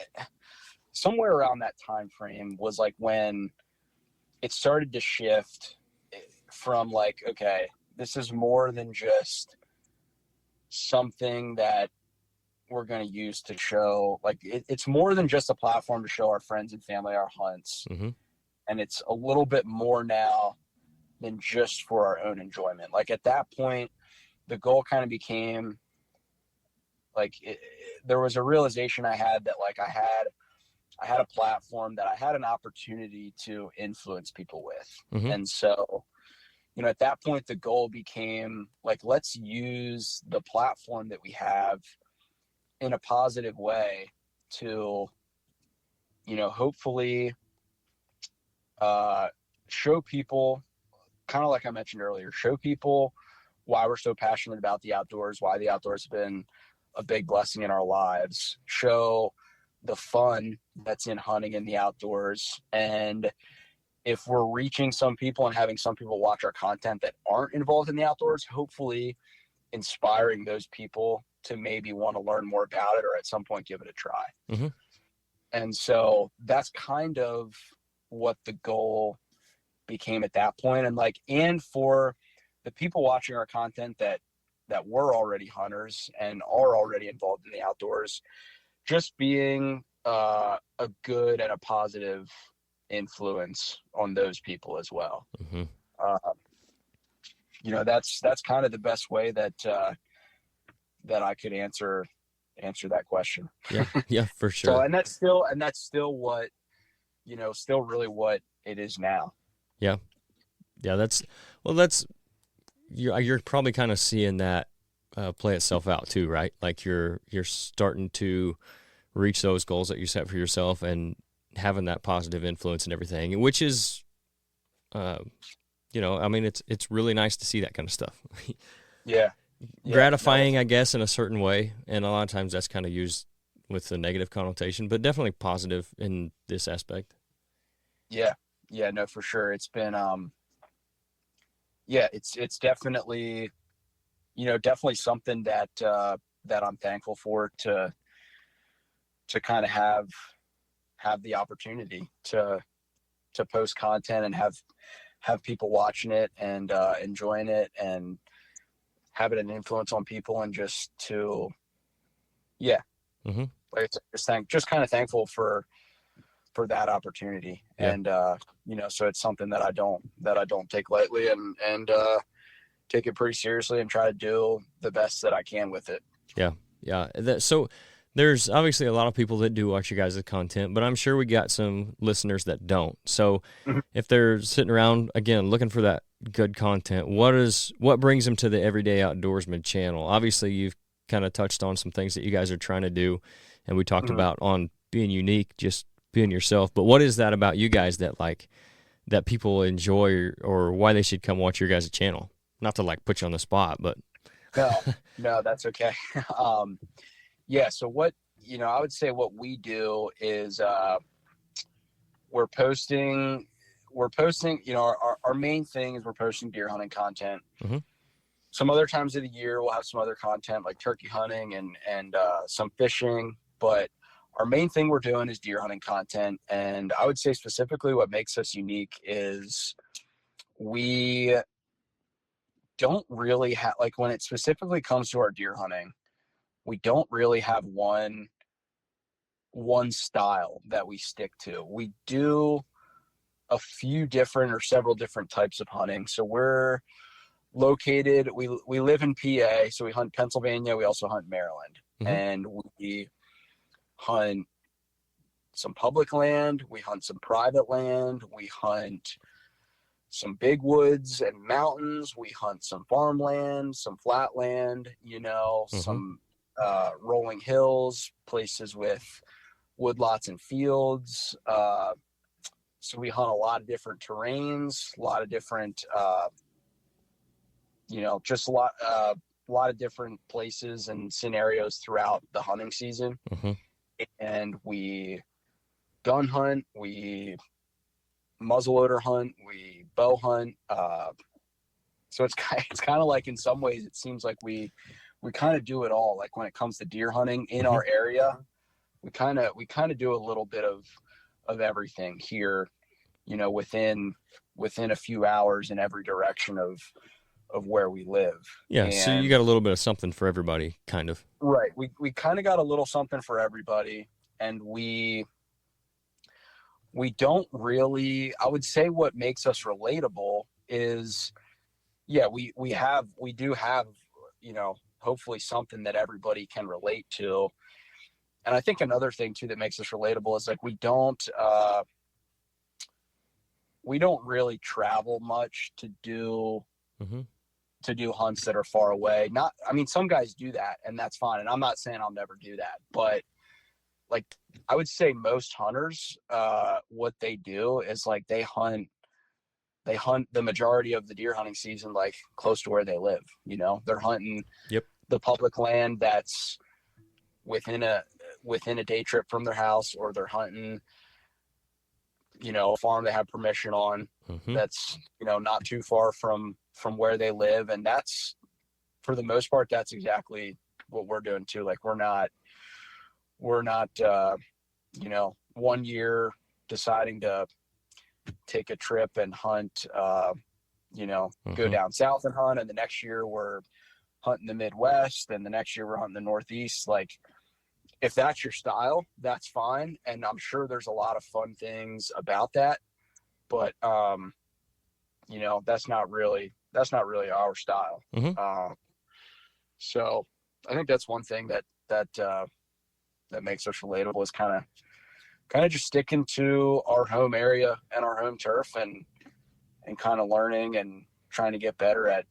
somewhere around that time frame was like when it started to shift from, like, okay, this is more than just something that we're going to use to show, like, it's more than just a platform to show our friends and family our hunts. And it's a little bit more now than just for our own enjoyment. Like, at that point, the goal kind of became, like, there was a realization I had that, like, I had a platform that I had an opportunity to influence people with. And so, at that point, the goal became, like, let's use the platform that we have in a positive way to, hopefully show people, kind of like I mentioned earlier, show people why we're so passionate about the outdoors, why the outdoors have been a big blessing in our lives, show the fun that's in hunting in the outdoors. And if we're reaching some people and having some people watch our content that aren't involved in the outdoors, hopefully inspiring those people to maybe want to learn more about it, or at some point give it a try. And so that's kind of what the goal became at that point. And, like, and for the people watching our content that were already hunters and are already involved in the outdoors, just being a good and a positive influence on those people as well. That's kind of the best way that I could answer that question. Yeah, for sure. So, and that's still what, still really what it is now. Yeah, you're probably kind of seeing that play itself out too, right? Like, you're starting to reach those goals that you set for yourself and having that positive influence and everything, which is, I mean, it's really nice to see that kind of stuff. Yeah. Gratifying, I guess, in a certain way. And a lot of times that's kind of used with a negative connotation, but definitely positive in this aspect. Yeah. Yeah, no, for sure. It's been, it's definitely, definitely something that I'm thankful for, to kind of have the opportunity to to post content and have people watching it and enjoying it and having an influence on people, and just to, yeah, like just kind of thankful for that opportunity. Yeah. And so it's something that I don't take lightly, and take it pretty seriously and try to do the best that I can with it. Yeah. So there's obviously a lot of people that do watch you guys' content, but I'm sure we got some listeners that don't. So if they're sitting around, again, looking for that good content, what brings them to the Everyday Outdoorsman channel? Obviously, you've kind of touched on some things that you guys are trying to do, and we talked about on being unique, just being yourself. But what is that about you guys that people enjoy, or why they should come watch your guys' channel? Not to put you on the spot, but no, that's okay. Yeah. So I would say what we do is, we're posting, our main thing is we're posting deer hunting content. Some other times of the year, we'll have some other content like turkey hunting and some fishing, but our main thing we're doing is deer hunting content. And I would say specifically what makes us unique is we don't really have, when it specifically comes to our deer hunting, we don't really have one style that we stick to. We do a few different or several different types of hunting. So we're located, we live in PA, so we hunt Pennsylvania. We also hunt Maryland, and we hunt some public land. We hunt some private land. We hunt some big woods and mountains. We hunt some farmland, some flat land, some rolling hills, places with woodlots and fields. So we hunt a lot of different terrains, a lot of different, just a lot of different places and scenarios throughout the hunting season. And we gun hunt, we muzzleloader hunt, we bow hunt. So it's kind of like, in some ways, it seems like we kind of do it all. Like when it comes to deer hunting in our area, we kind of do a little bit of everything here, within a few hours in every direction of where we live. Yeah. So you got a little bit of something for everybody, kind of. Right. We kind of got a little something for everybody, and we don't really, I would say what makes us relatable is, we do have, hopefully something that everybody can relate to. And I think another thing too that makes us relatable is we don't really travel much to do hunts that are far away. Some guys do that, and that's fine. And I'm not saying I'll never do that, but I would say most hunters, what they do is they hunt the majority of the deer hunting season, close to where they live. They're hunting the public land that's within a day trip from their house, or they're hunting, a farm they have permission on that's, not too far from where they live. And that's, for the most part, that's exactly what we're doing too. We're not, 1 year deciding to take a trip and hunt, go down south and hunt. And the next year we're hunting the Midwest. And the next year we're hunting the Northeast. If that's your style, that's fine. And I'm sure there's a lot of fun things about that, but, that's not really our style. So I think that's one thing that makes us relatable, is kind of just sticking to our home area and our home turf, and kind of learning and trying to get better at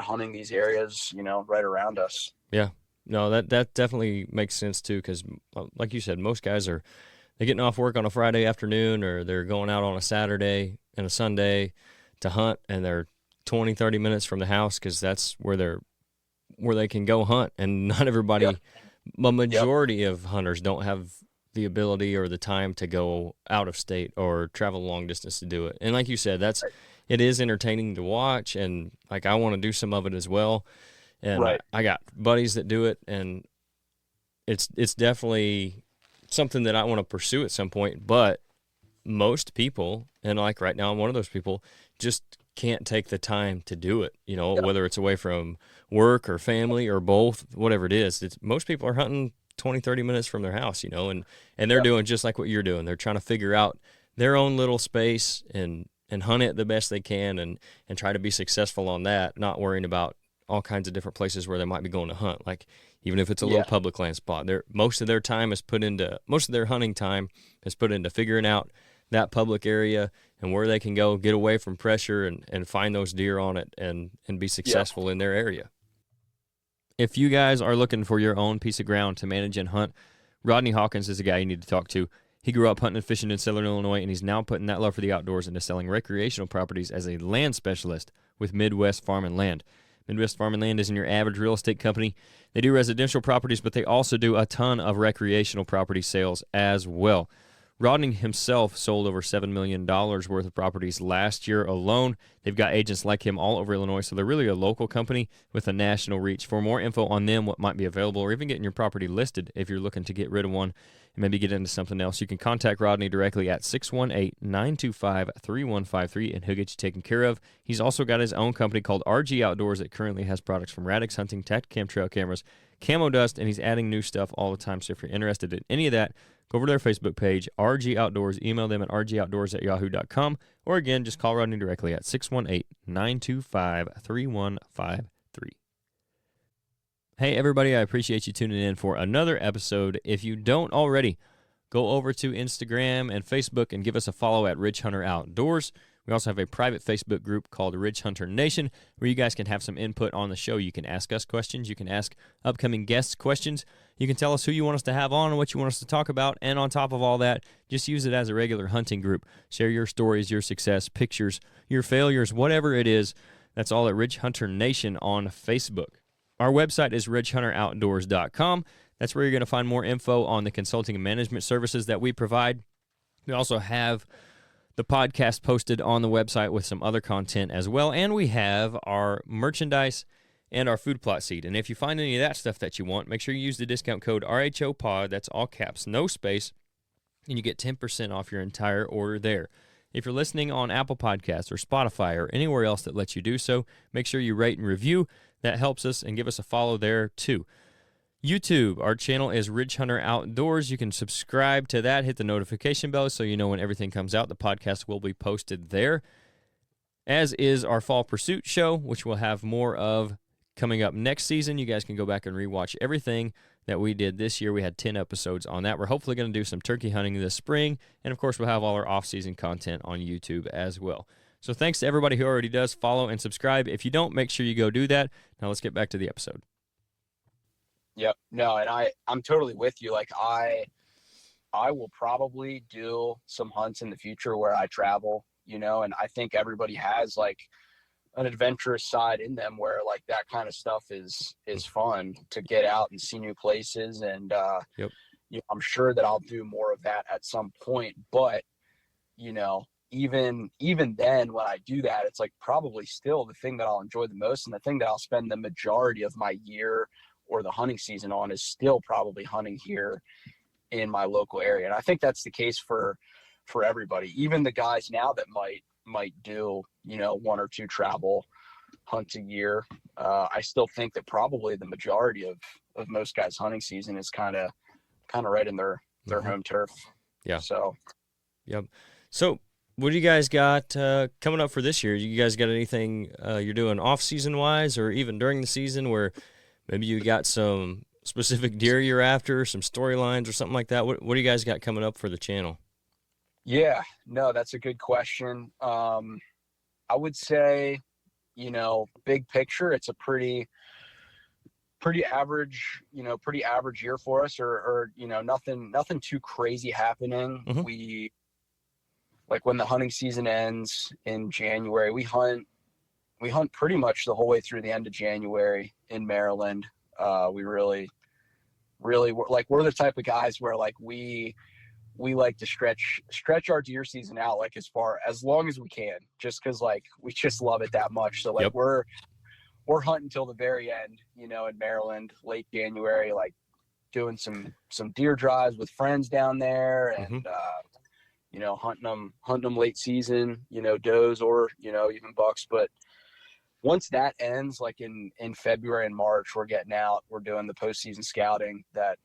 hunting these areas, right around us. Yeah. No, that definitely makes sense too, because like you said, most guys they're getting off work on a Friday afternoon, or they're going out on a Saturday and a Sunday to hunt, and they're 20, 30 minutes from the house, because that's where they can go hunt. And not everybody, a majority of hunters don't have the ability or the time to go out of state or travel a long distance to do it. And like you said, it is entertaining to watch, and I want to do some of it as well. And I got buddies that do it, and it's definitely something that I want to pursue at some point. But most people, and like right now I'm one of those people, just can't take the time to do it, Yep. whether it's away from work or family or both, whatever it is. Most people are hunting 20, 30 minutes from their house, and they're Yep. doing just like what you're doing. They're trying to figure out their own little space and hunt it the best they can and try to be successful on that, not worrying about all kinds of different places where they might be going to hunt. Like, even if it's a little Yeah. public land spot, most of their hunting time is put into figuring out that public area and where they can go get away from pressure and find those deer on it and be Yep. successful in their area. If you guys are looking for your own piece of ground to manage and hunt, Rodney Hawkins is the guy you need to talk to. He grew up hunting and fishing in Southern Illinois, and he's now putting that love for the outdoors into selling recreational properties as a land specialist with Midwest Farm and Land. Midwest Farm and Land isn't your average real estate company. They do residential properties, but they also do a ton of recreational property sales as well. Rodney himself sold over $7 million worth of properties last year alone. They've got agents like him all over Illinois, so they're really a local company with a national reach. For more info on them, what might be available, or even getting your property listed if you're looking to get rid of one and maybe get into something else, you can contact Rodney directly at 618-925-3153, and he'll get you taken care of. He's also got his own company called RHO Outdoors that currently has products from Radix Hunting, Tactacam trail cameras, Camo Dust, and he's adding new stuff all the time. So if you're interested in any of that, go over to their Facebook page, RG Outdoors. Email them at rgoutdoors@yahoo.com. Or again, just call Rodney directly at 618-925-3153. Hey, everybody, I appreciate you tuning in for another episode. If you don't already, go over to Instagram and Facebook and give us a follow at Ridgehunteroutdoors. We also have a private Facebook group called Ridgehunter Nation where you guys can have some input on the show. You can ask us questions. You can ask upcoming guests questions. You can tell us who you want us to have on and what you want us to talk about. And on top of all that, just use it as a regular hunting group. Share your stories, your success, pictures, your failures, whatever it is. That's all at Ridgehunter Nation on Facebook. Our website is ridgehunteroutdoors.com. That's where you're going to find more info on the consulting and management services that we provide. We also have the podcast posted on the website with some other content as well. And we have our merchandise and our food plot seed. And if you find any of that stuff that you want, make sure you use the discount code RHOPOD. That's all caps, no space, and you get 10% off your entire order there. If you're listening on Apple Podcasts or Spotify or anywhere else that lets you do so, make sure you rate and review. That helps us, and give us a follow there too. YouTube, our channel is Ridgehunter Outdoors. You can subscribe to that, hit the notification bell so you know when everything comes out. The podcast will be posted there, as is our Fall Pursuit show, which we'll have more of coming up next season. You guys can go back and rewatch everything that we did this year. We had 10 episodes on that. We're hopefully going to do some turkey hunting this spring, and of course we'll have all our off-season content on YouTube as well. So thanks to everybody who already does follow and subscribe. If you don't, make sure you go do that. Now let's get back to the episode. Yep. No, and I'm totally with you. Like I will probably do some hunts in the future where I travel, and I think everybody has like an adventurous side in them where like that kind of stuff is fun to get out and see new places. And Yep. I'm sure that I'll do more of that at some point, but even then when I do that, it's like probably still the thing that I'll enjoy the most, and the thing that I'll spend the majority of my year or the hunting season on is still probably hunting here in my local area. And I think that's the case for everybody, even the guys now that might do, one or two travel hunts a year. I still think that probably the majority of most guys' hunting season is kind of right in their home turf. Yeah. So, yep. So what do you guys got coming up for this year? You guys got anything you're doing off-season wise, or even during the season where maybe you got some specific deer you're after, some storylines or something like that? What do you guys got coming up for the channel? Yeah, no, that's a good question. I would say, big picture, it's a pretty average year for us, or nothing too crazy happening. Mm-hmm. We, like, when the hunting season ends in January, we hunt pretty much the whole way through the end of January in Maryland. We really we're the type of guys where like we like to stretch our deer season out like as long as we can, just because like we just love it that much. So like Yep. we're hunting till the very end, in Maryland, late January, like doing some deer drives with friends down there, and hunting them late season, does or, even bucks. But once that ends, like in February and March, we're getting out, we're doing the postseason scouting that,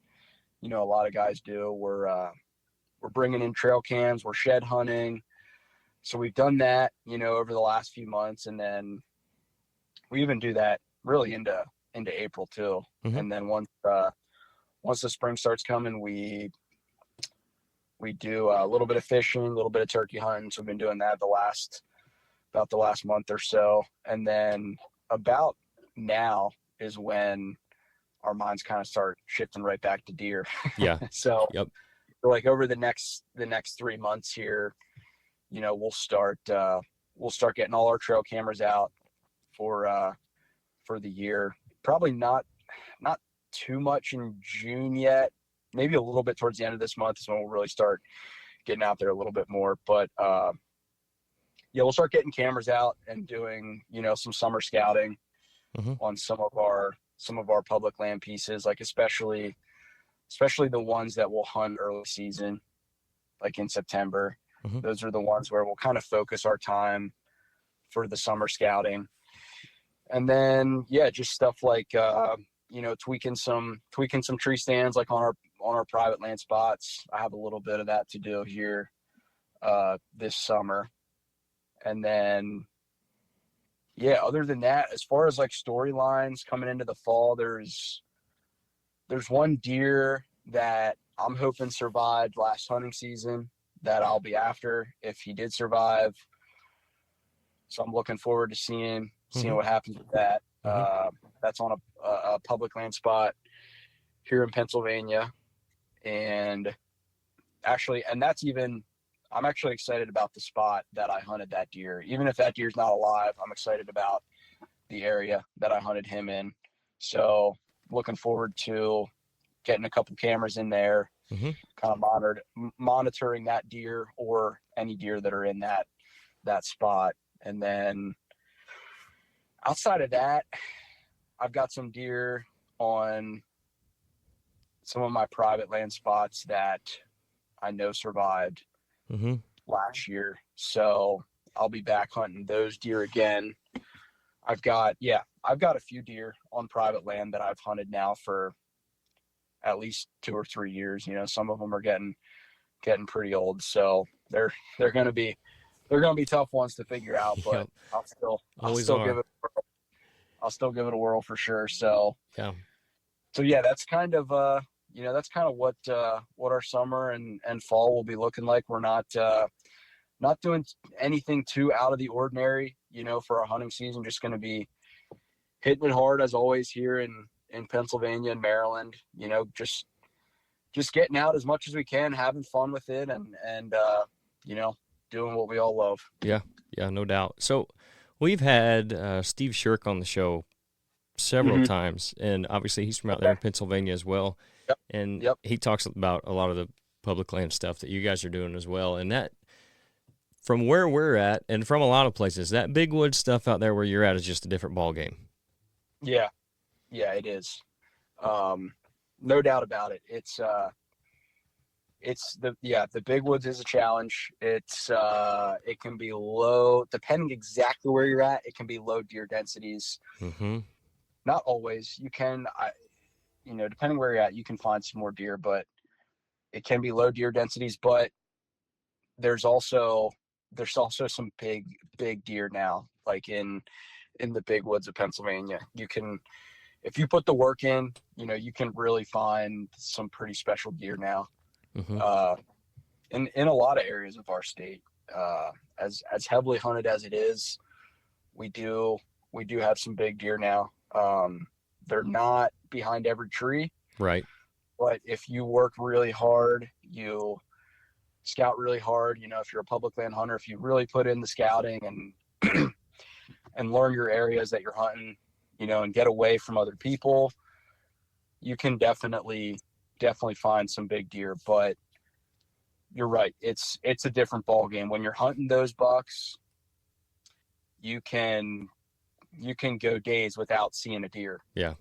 a lot of guys do. We're bringing in trail cams, we're shed hunting. So we've done that, over the last few months. And then we even do that really into April too. Mm-hmm. And then once the spring starts coming, we do a little bit of fishing, a little bit of turkey hunting. So we've been doing that about the last month or so. And then about now is when our minds kind of start shifting right back to deer. Yeah. So yep. like over the next 3 months here, we'll start getting all our trail cameras out for the year. Probably not too much in June yet. Maybe a little bit towards the end of this month is when we'll really start getting out there a little bit more. But we'll start getting cameras out and doing, some summer scouting mm-hmm. on some of our public land pieces, like especially the ones that will hunt early season, like in September. Mm-hmm. Those are the ones where we'll kind of focus our time for the summer scouting. And then, just stuff like, tweaking some tree stands, like on our private land spots. I have a little bit of that to do here this summer. And then, other than that, as far as like storylines coming into the fall, there's one deer that I'm hoping survived last hunting season that I'll be after if he did survive. So I'm looking forward to seeing mm-hmm. what happens with that. Mm-hmm. That's on a public land spot here in Pennsylvania. And I'm actually excited about the spot that I hunted that deer. Even if that deer's not alive, I'm excited about the area that I hunted him in. So looking forward to getting a couple cameras in there, mm-hmm. kind of monitoring that deer or any deer that are in that spot. And then outside of that, I've got some deer on some of my private land spots that I know survived mm-hmm. last year. So I'll be back hunting those deer again. I've got a few deer on private land that I've hunted now for at least 2 or 3 years. Some of them are getting pretty old. So they're going to be tough ones to figure out, but yep. I'll still give it a whirl for sure. So that's kind of what our summer and fall will be looking like. We're not doing anything too out of the ordinary, for our hunting season. Just going to be hitting it hard as always here in Pennsylvania and Maryland. Just getting out as much as we can, having fun with it, and doing what we all love. Yeah, no doubt. So we've had Steve Shirk on the show several mm-hmm. times, and obviously he's from out there in Pennsylvania as well. Yep. And he talks about a lot of the public land stuff that you guys are doing as well. And that, from where we're at and from a lot of places, that big wood stuff out there where you're at is just a different ball game. Yeah, it is. No doubt about it. The big woods is a challenge. It can be low, depending exactly where you're at. It can be low deer densities. Mm-hmm. Not always. You can, depending where you're at, you can find some more deer, but it can be low deer densities. But there's also some big deer now, like in the big woods of Pennsylvania. You can, if you put the work in, you can really find some pretty special deer now. Mm-hmm. In a lot of areas of our state, as heavily hunted as it is, we do have some big deer now. They're not behind every tree, right? But if you work really hard, you scout really hard. If you're a public land hunter, if you really put in the scouting and and learn your areas that you're hunting, and get away from other people, you can definitely find some big deer. But you're right, it's a different ball game when you're hunting those bucks. You can go days without seeing a deer. Yeah.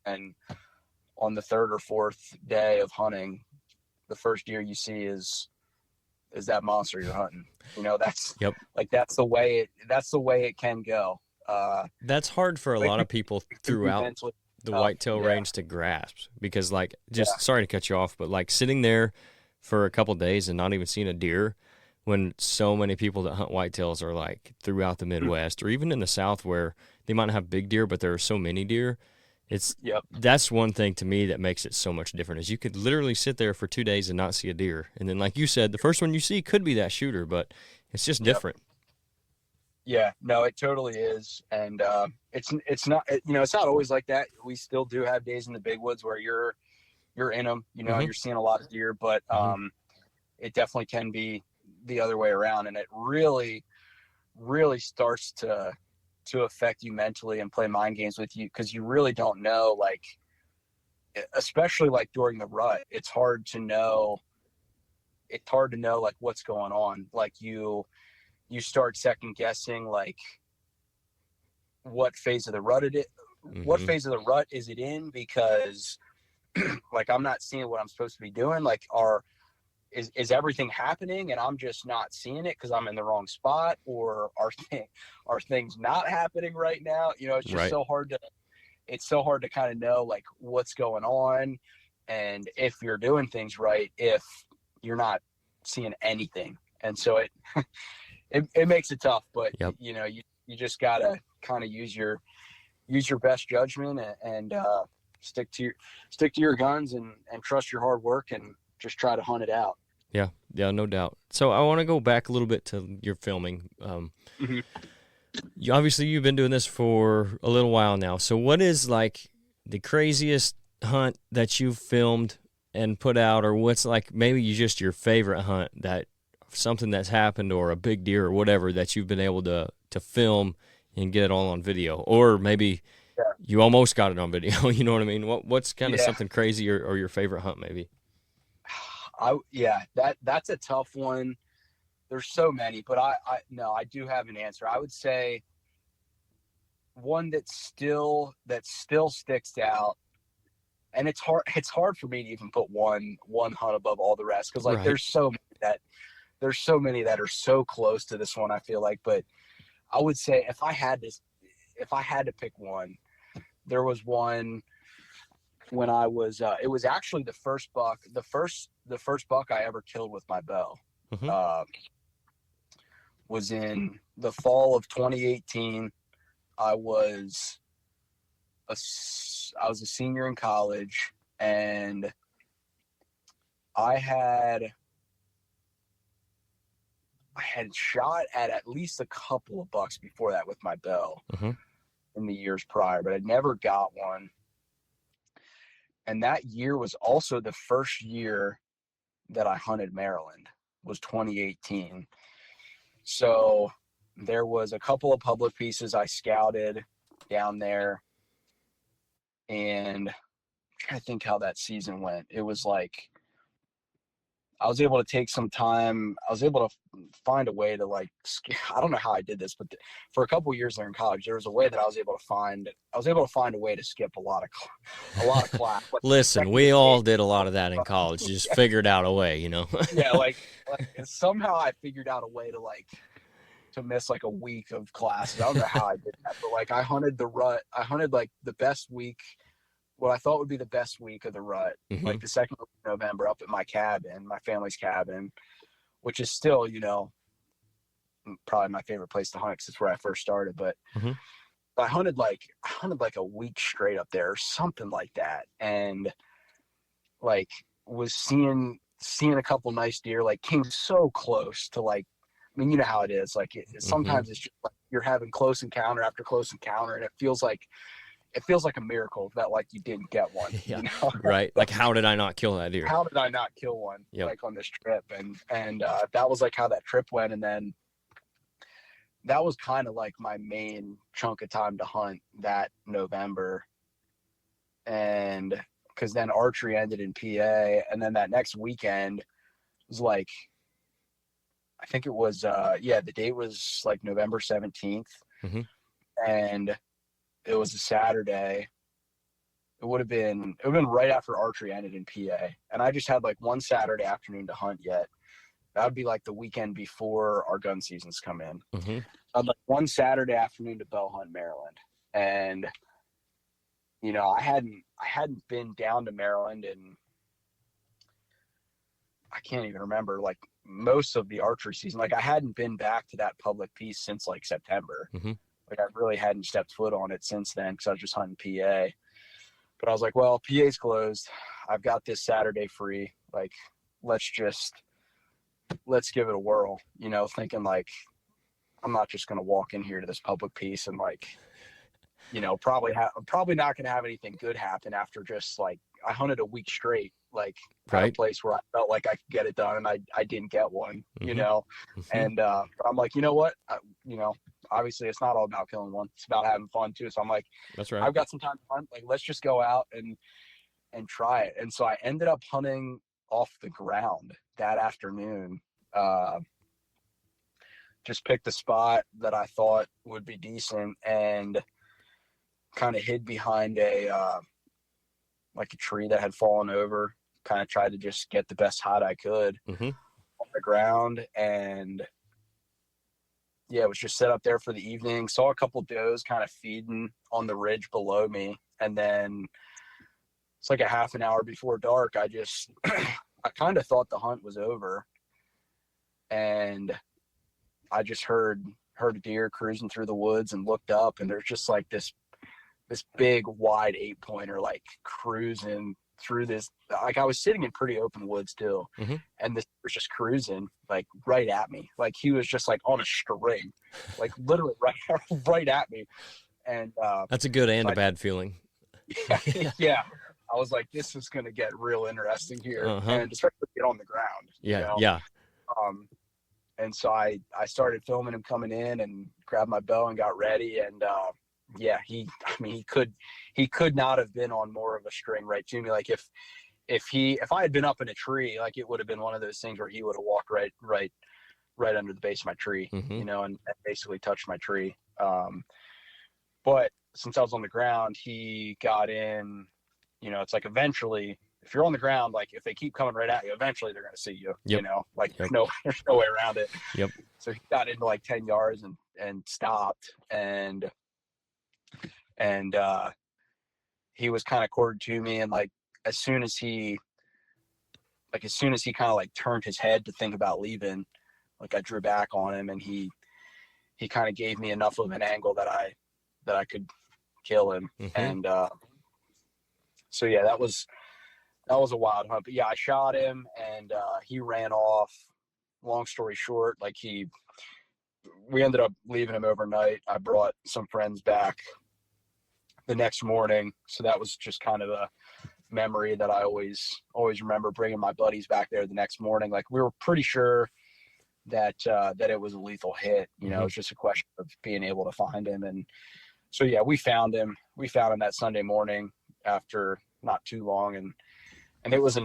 And on the third or fourth day of hunting, the first deer you see is is that monster you're hunting. That's Yep. like, that's the way it can go. That's hard for a lot of people throughout the whitetail range to grasp, because like, just sorry to cut you off, but like sitting there for a couple days and not even seeing a deer, when so many people that hunt whitetails are like throughout the Midwest or even in the South where they might not have big deer, but there are so many deer. That's one thing to me that makes it so much different, is you could literally sit there for 2 days and not see a deer. And then, like you said, the first one you see could be that shooter, but it's just different. Yeah, no, it totally is. And it's not, it's not always like that. We still do have days in the big woods where you're in them, and you're seeing a lot of deer, but it definitely can be the other way around. And it really, really starts to affect you mentally and play mind games with you, because you really don't know, like, especially like during the rut, it's hard to know like what's going on. Like you start second guessing, like, what phase of the rut what phase of the rut is it in, because like, I'm not seeing what I'm supposed to be doing. Like, is everything happening and I'm just not seeing it because I'm in the wrong spot, or are things not happening right now? It's just so hard to kind of know, like, what's going on, and if you're doing things right, if you're not seeing anything. And so it makes it tough, but you just gotta kind of use your best judgment and stick to your guns and trust your hard work and just try to hunt it out. Yeah, no doubt. So I want to go back a little bit to your filming. You've been doing this for a little while now. So what is like the craziest hunt that you've filmed and put out, or what's like maybe just your favorite hunt, that something that's happened, or a big deer or whatever that you've been able to film and get it all on video, or maybe you almost got it on video? You know what I mean? What's kind of something crazy or your favorite hunt maybe? That's a tough one. There's so many, but I do have an answer. I would say one that still sticks out, and it's hard for me to even put one hunt above all the rest, because like there's so many that are so close to this one, I feel like. But I would say if I had to pick one, there was one when I was it was actually the first buck I ever killed with my bow. Was in the fall of 2018. I was a senior in college, and I had shot at least a couple of bucks before that with my bow in the years prior, but I'd never got one. And that year was also the first year that I hunted Maryland, was 2018. So there was a couple of public pieces I scouted down there, and I'm trying to think how that season went. It was like, I was able to take some time. I was able to find a way to, like, I don't know how I did this, but for a couple of years there in college, there was a way that I was able to find a way to skip a lot of class. Listen, we all did a lot of that in college. Just figured out a way, Yeah, like somehow I figured out a way to miss like a week of classes. I don't know how I did that, but like I hunted the rut. I hunted like the best week, what I thought would be the best week of the rut, like the second week of November, up at my cabin, my family's cabin, which is still, probably my favorite place to hunt, because it's where I first started. But I hunted like a week straight up there or something like that, and like was seeing a couple nice deer, like came so close to, like, I mean, you know how it is. Like sometimes it's just like you're having close encounter after close encounter, and it feels like a miracle that, like, you didn't get one. Yeah, right. Like, how did I not kill that deer? How did I not kill one? Like on this trip, and that was like how that trip went. And then that was kind of like my main chunk of time to hunt that November, and because then archery ended in PA, and then that next weekend was like, I think it was the date was like November 17th, and it was a Saturday. It would have been right after archery ended in PA, and I just had like one Saturday afternoon to hunt yet. that would be like the weekend before our gun seasons come in. Mm-hmm. Like one Saturday afternoon to bow hunt Maryland, and you know, I hadn't been down to Maryland, and I can't even remember like most of the archery season. Like I hadn't been back to that public piece since like September. Mm-hmm. Like I really hadn't stepped foot on it since then because I was just hunting PA. But I was like, well, PA's closed. I've got this Saturday free. Like, let's give it a whirl, you know, thinking like, I'm not just going to walk in here to this public piece and like, you know, probably not going to have anything good happen after just like, I hunted a week straight, like at a place where I felt like I could get it done, and I didn't get one, you know? And I'm like, you know what? You know, obviously it's not all about killing one. It's about having fun too. So I'm like, that's right. I've got some time to hunt. Like, let's just go out and try it. And so I ended up hunting off the ground that afternoon. Just picked a spot that I thought would be decent and kind of hid behind like a tree that had fallen over, kind of tried to just get the best hide I could on the ground. And yeah, it was just set up there for the evening. Saw a couple does kind of feeding on the ridge below me. And then it's like a half an hour before dark, I kind of thought the hunt was over. And I just heard a deer cruising through the woods and looked up, and there's just like this big wide 8-pointer like cruising through this. Like I was sitting in pretty open woods too, and this was just cruising like right at me. Like he was just like on a string, like literally right at me. And that's a good and a bad feeling. Yeah. I was like, this is gonna get real interesting here, and especially get on the ground. Yeah, you know? yeah. And so I started filming him coming in and grabbed my bow and got ready. And yeah, he could not have been on more of a string right to me. Like if I had been up in a tree, like it would have been one of those things where he would have walked right under the base of my tree, you know, and basically touched my tree. But since I was on the ground, he got in. You know, it's like eventually, if you're on the ground, like if they keep coming right at you, eventually they're going to see you, you know, like there's no way around it. So he got into like 10 yards and stopped, and he was kind of quartered to me. And like, as soon as he kind of like turned his head to think about leaving, like I drew back on him, and he kind of gave me enough of an angle that I could kill him. And, so yeah, that was a wild hunt. But yeah, I shot him, and he ran off. Long story short, like we ended up leaving him overnight. I brought some friends back the next morning, so that was just kind of a memory that I always remember, bringing my buddies back there the next morning. Like we were pretty sure that it was a lethal hit. You know, it was just a question of being able to find him. And so yeah, we found him that Sunday morning after not too long, and it was a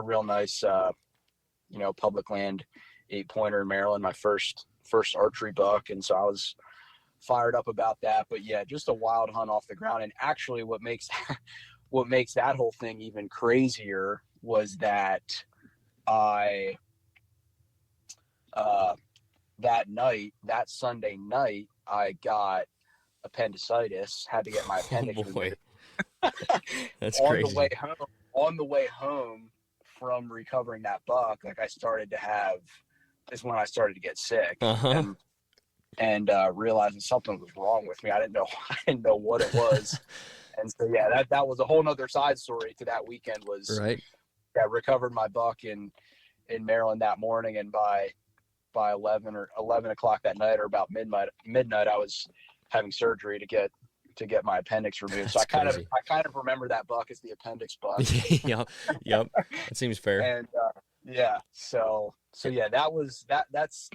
real nice you know, public land 8-pointer in Maryland, my first archery buck. And so I was fired up about that. But yeah, just a wild hunt off the ground. And actually what makes that whole thing even crazier was that that Sunday night, I got appendicitis, had to get my appendix removed. That's on crazy. On the way home from recovering that buck, like is when I started to get sick, and realizing something was wrong with me. I didn't know what it was. And so yeah, that was a whole nother side story to that weekend. Was right. Yeah, recovered my buck in Maryland that morning, and by 11 o'clock that night, or about midnight, I was having surgery to get my appendix removed. So I kind of remember that buck as the appendix buck. Yep. That seems fair. And yeah, so yeah, that's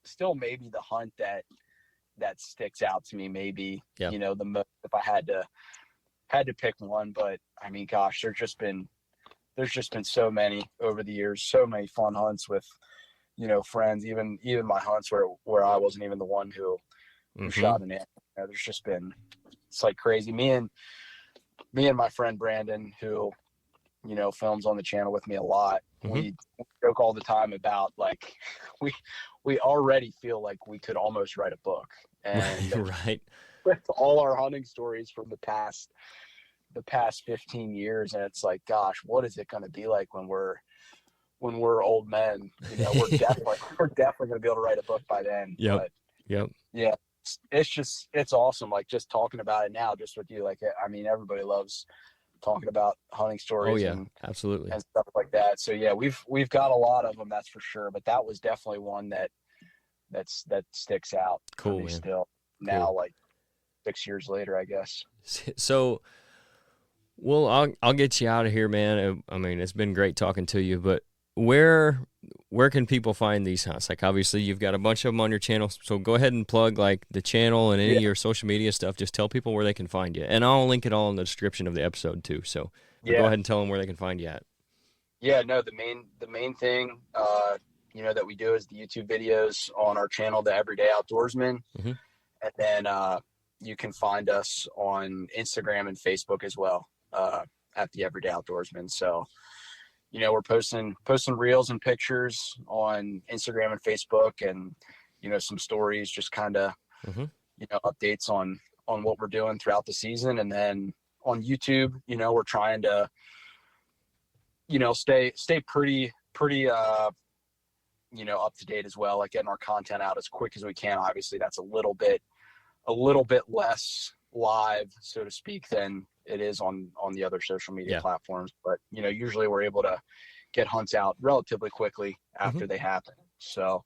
still maybe the hunt that sticks out to me. Maybe you know, the most, if I had to pick one. But I mean, gosh, there's just been so many over the years, so many fun hunts with, you know, friends, even my hunts where I wasn't even the one who shot an animal. You know, there's just been, it's like crazy. Me and my friend Brandon, who films on the channel with me a lot. Mm-hmm. We joke all the time about like we already feel like we could almost write a book, and Right. with all our hunting stories from the past 15 years, and it's like, gosh, what is it going to be like when we're old men? We're definitely going to be able to write a book by then. Yep. But Yep. yeah, it's awesome. Like, just talking about it now, just with you, like, I mean, everybody loves talking about hunting stories. Oh yeah, and absolutely. stuff like that. So yeah, we've got a lot of them, that's for sure. But that was definitely one that sticks out. Cool, for me man. Still now, like 6 years later, I guess. So, well, I'll get you out of here, man. I mean, it's been great talking to you, but where can people find these hunts? Like, obviously, you've got a bunch of them on your channel, so go ahead and plug like the channel and any of your social media stuff. Just tell people where they can find you, and I'll link it all in the description of the episode too. So, go ahead and tell them where they can find you at. Yeah, no, the main thing, that we do is the YouTube videos on our channel, the Everyday Outdoorsmen, mm-hmm. and then you can find us on Instagram and Facebook as well, at the Everyday Outdoorsmen. So, we're posting reels and pictures on Instagram and Facebook, and some stories, just kind of mm-hmm. Updates on what we're doing throughout the season. And then on YouTube, we're trying to stay pretty up to date as well, like getting our content out as quick as we can. Obviously that's a little bit less live, so to speak, than it is on the other social media platforms. But usually we're able to get hunts out relatively quickly after mm-hmm. they happen. So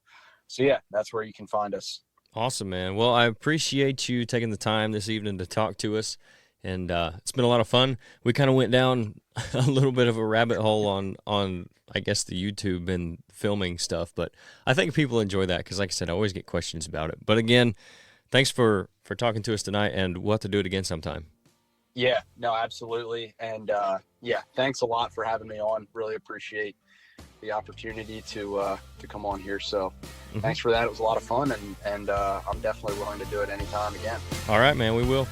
yeah, that's where you can find us. Awesome, man. Well, I appreciate you taking the time this evening to talk to us, and it's been a lot of fun. We kind of went down a little bit of a rabbit hole on I guess the YouTube and filming stuff, but I think people enjoy that because, like I said, I always get questions about it. But again, thanks for talking to us tonight, and we'll have to do it again sometime. Yeah, no, absolutely. And thanks a lot for having me on. Really appreciate the opportunity to come on here. So thanks for that. It was a lot of fun, and I'm definitely willing to do it anytime again. All right, man, we will.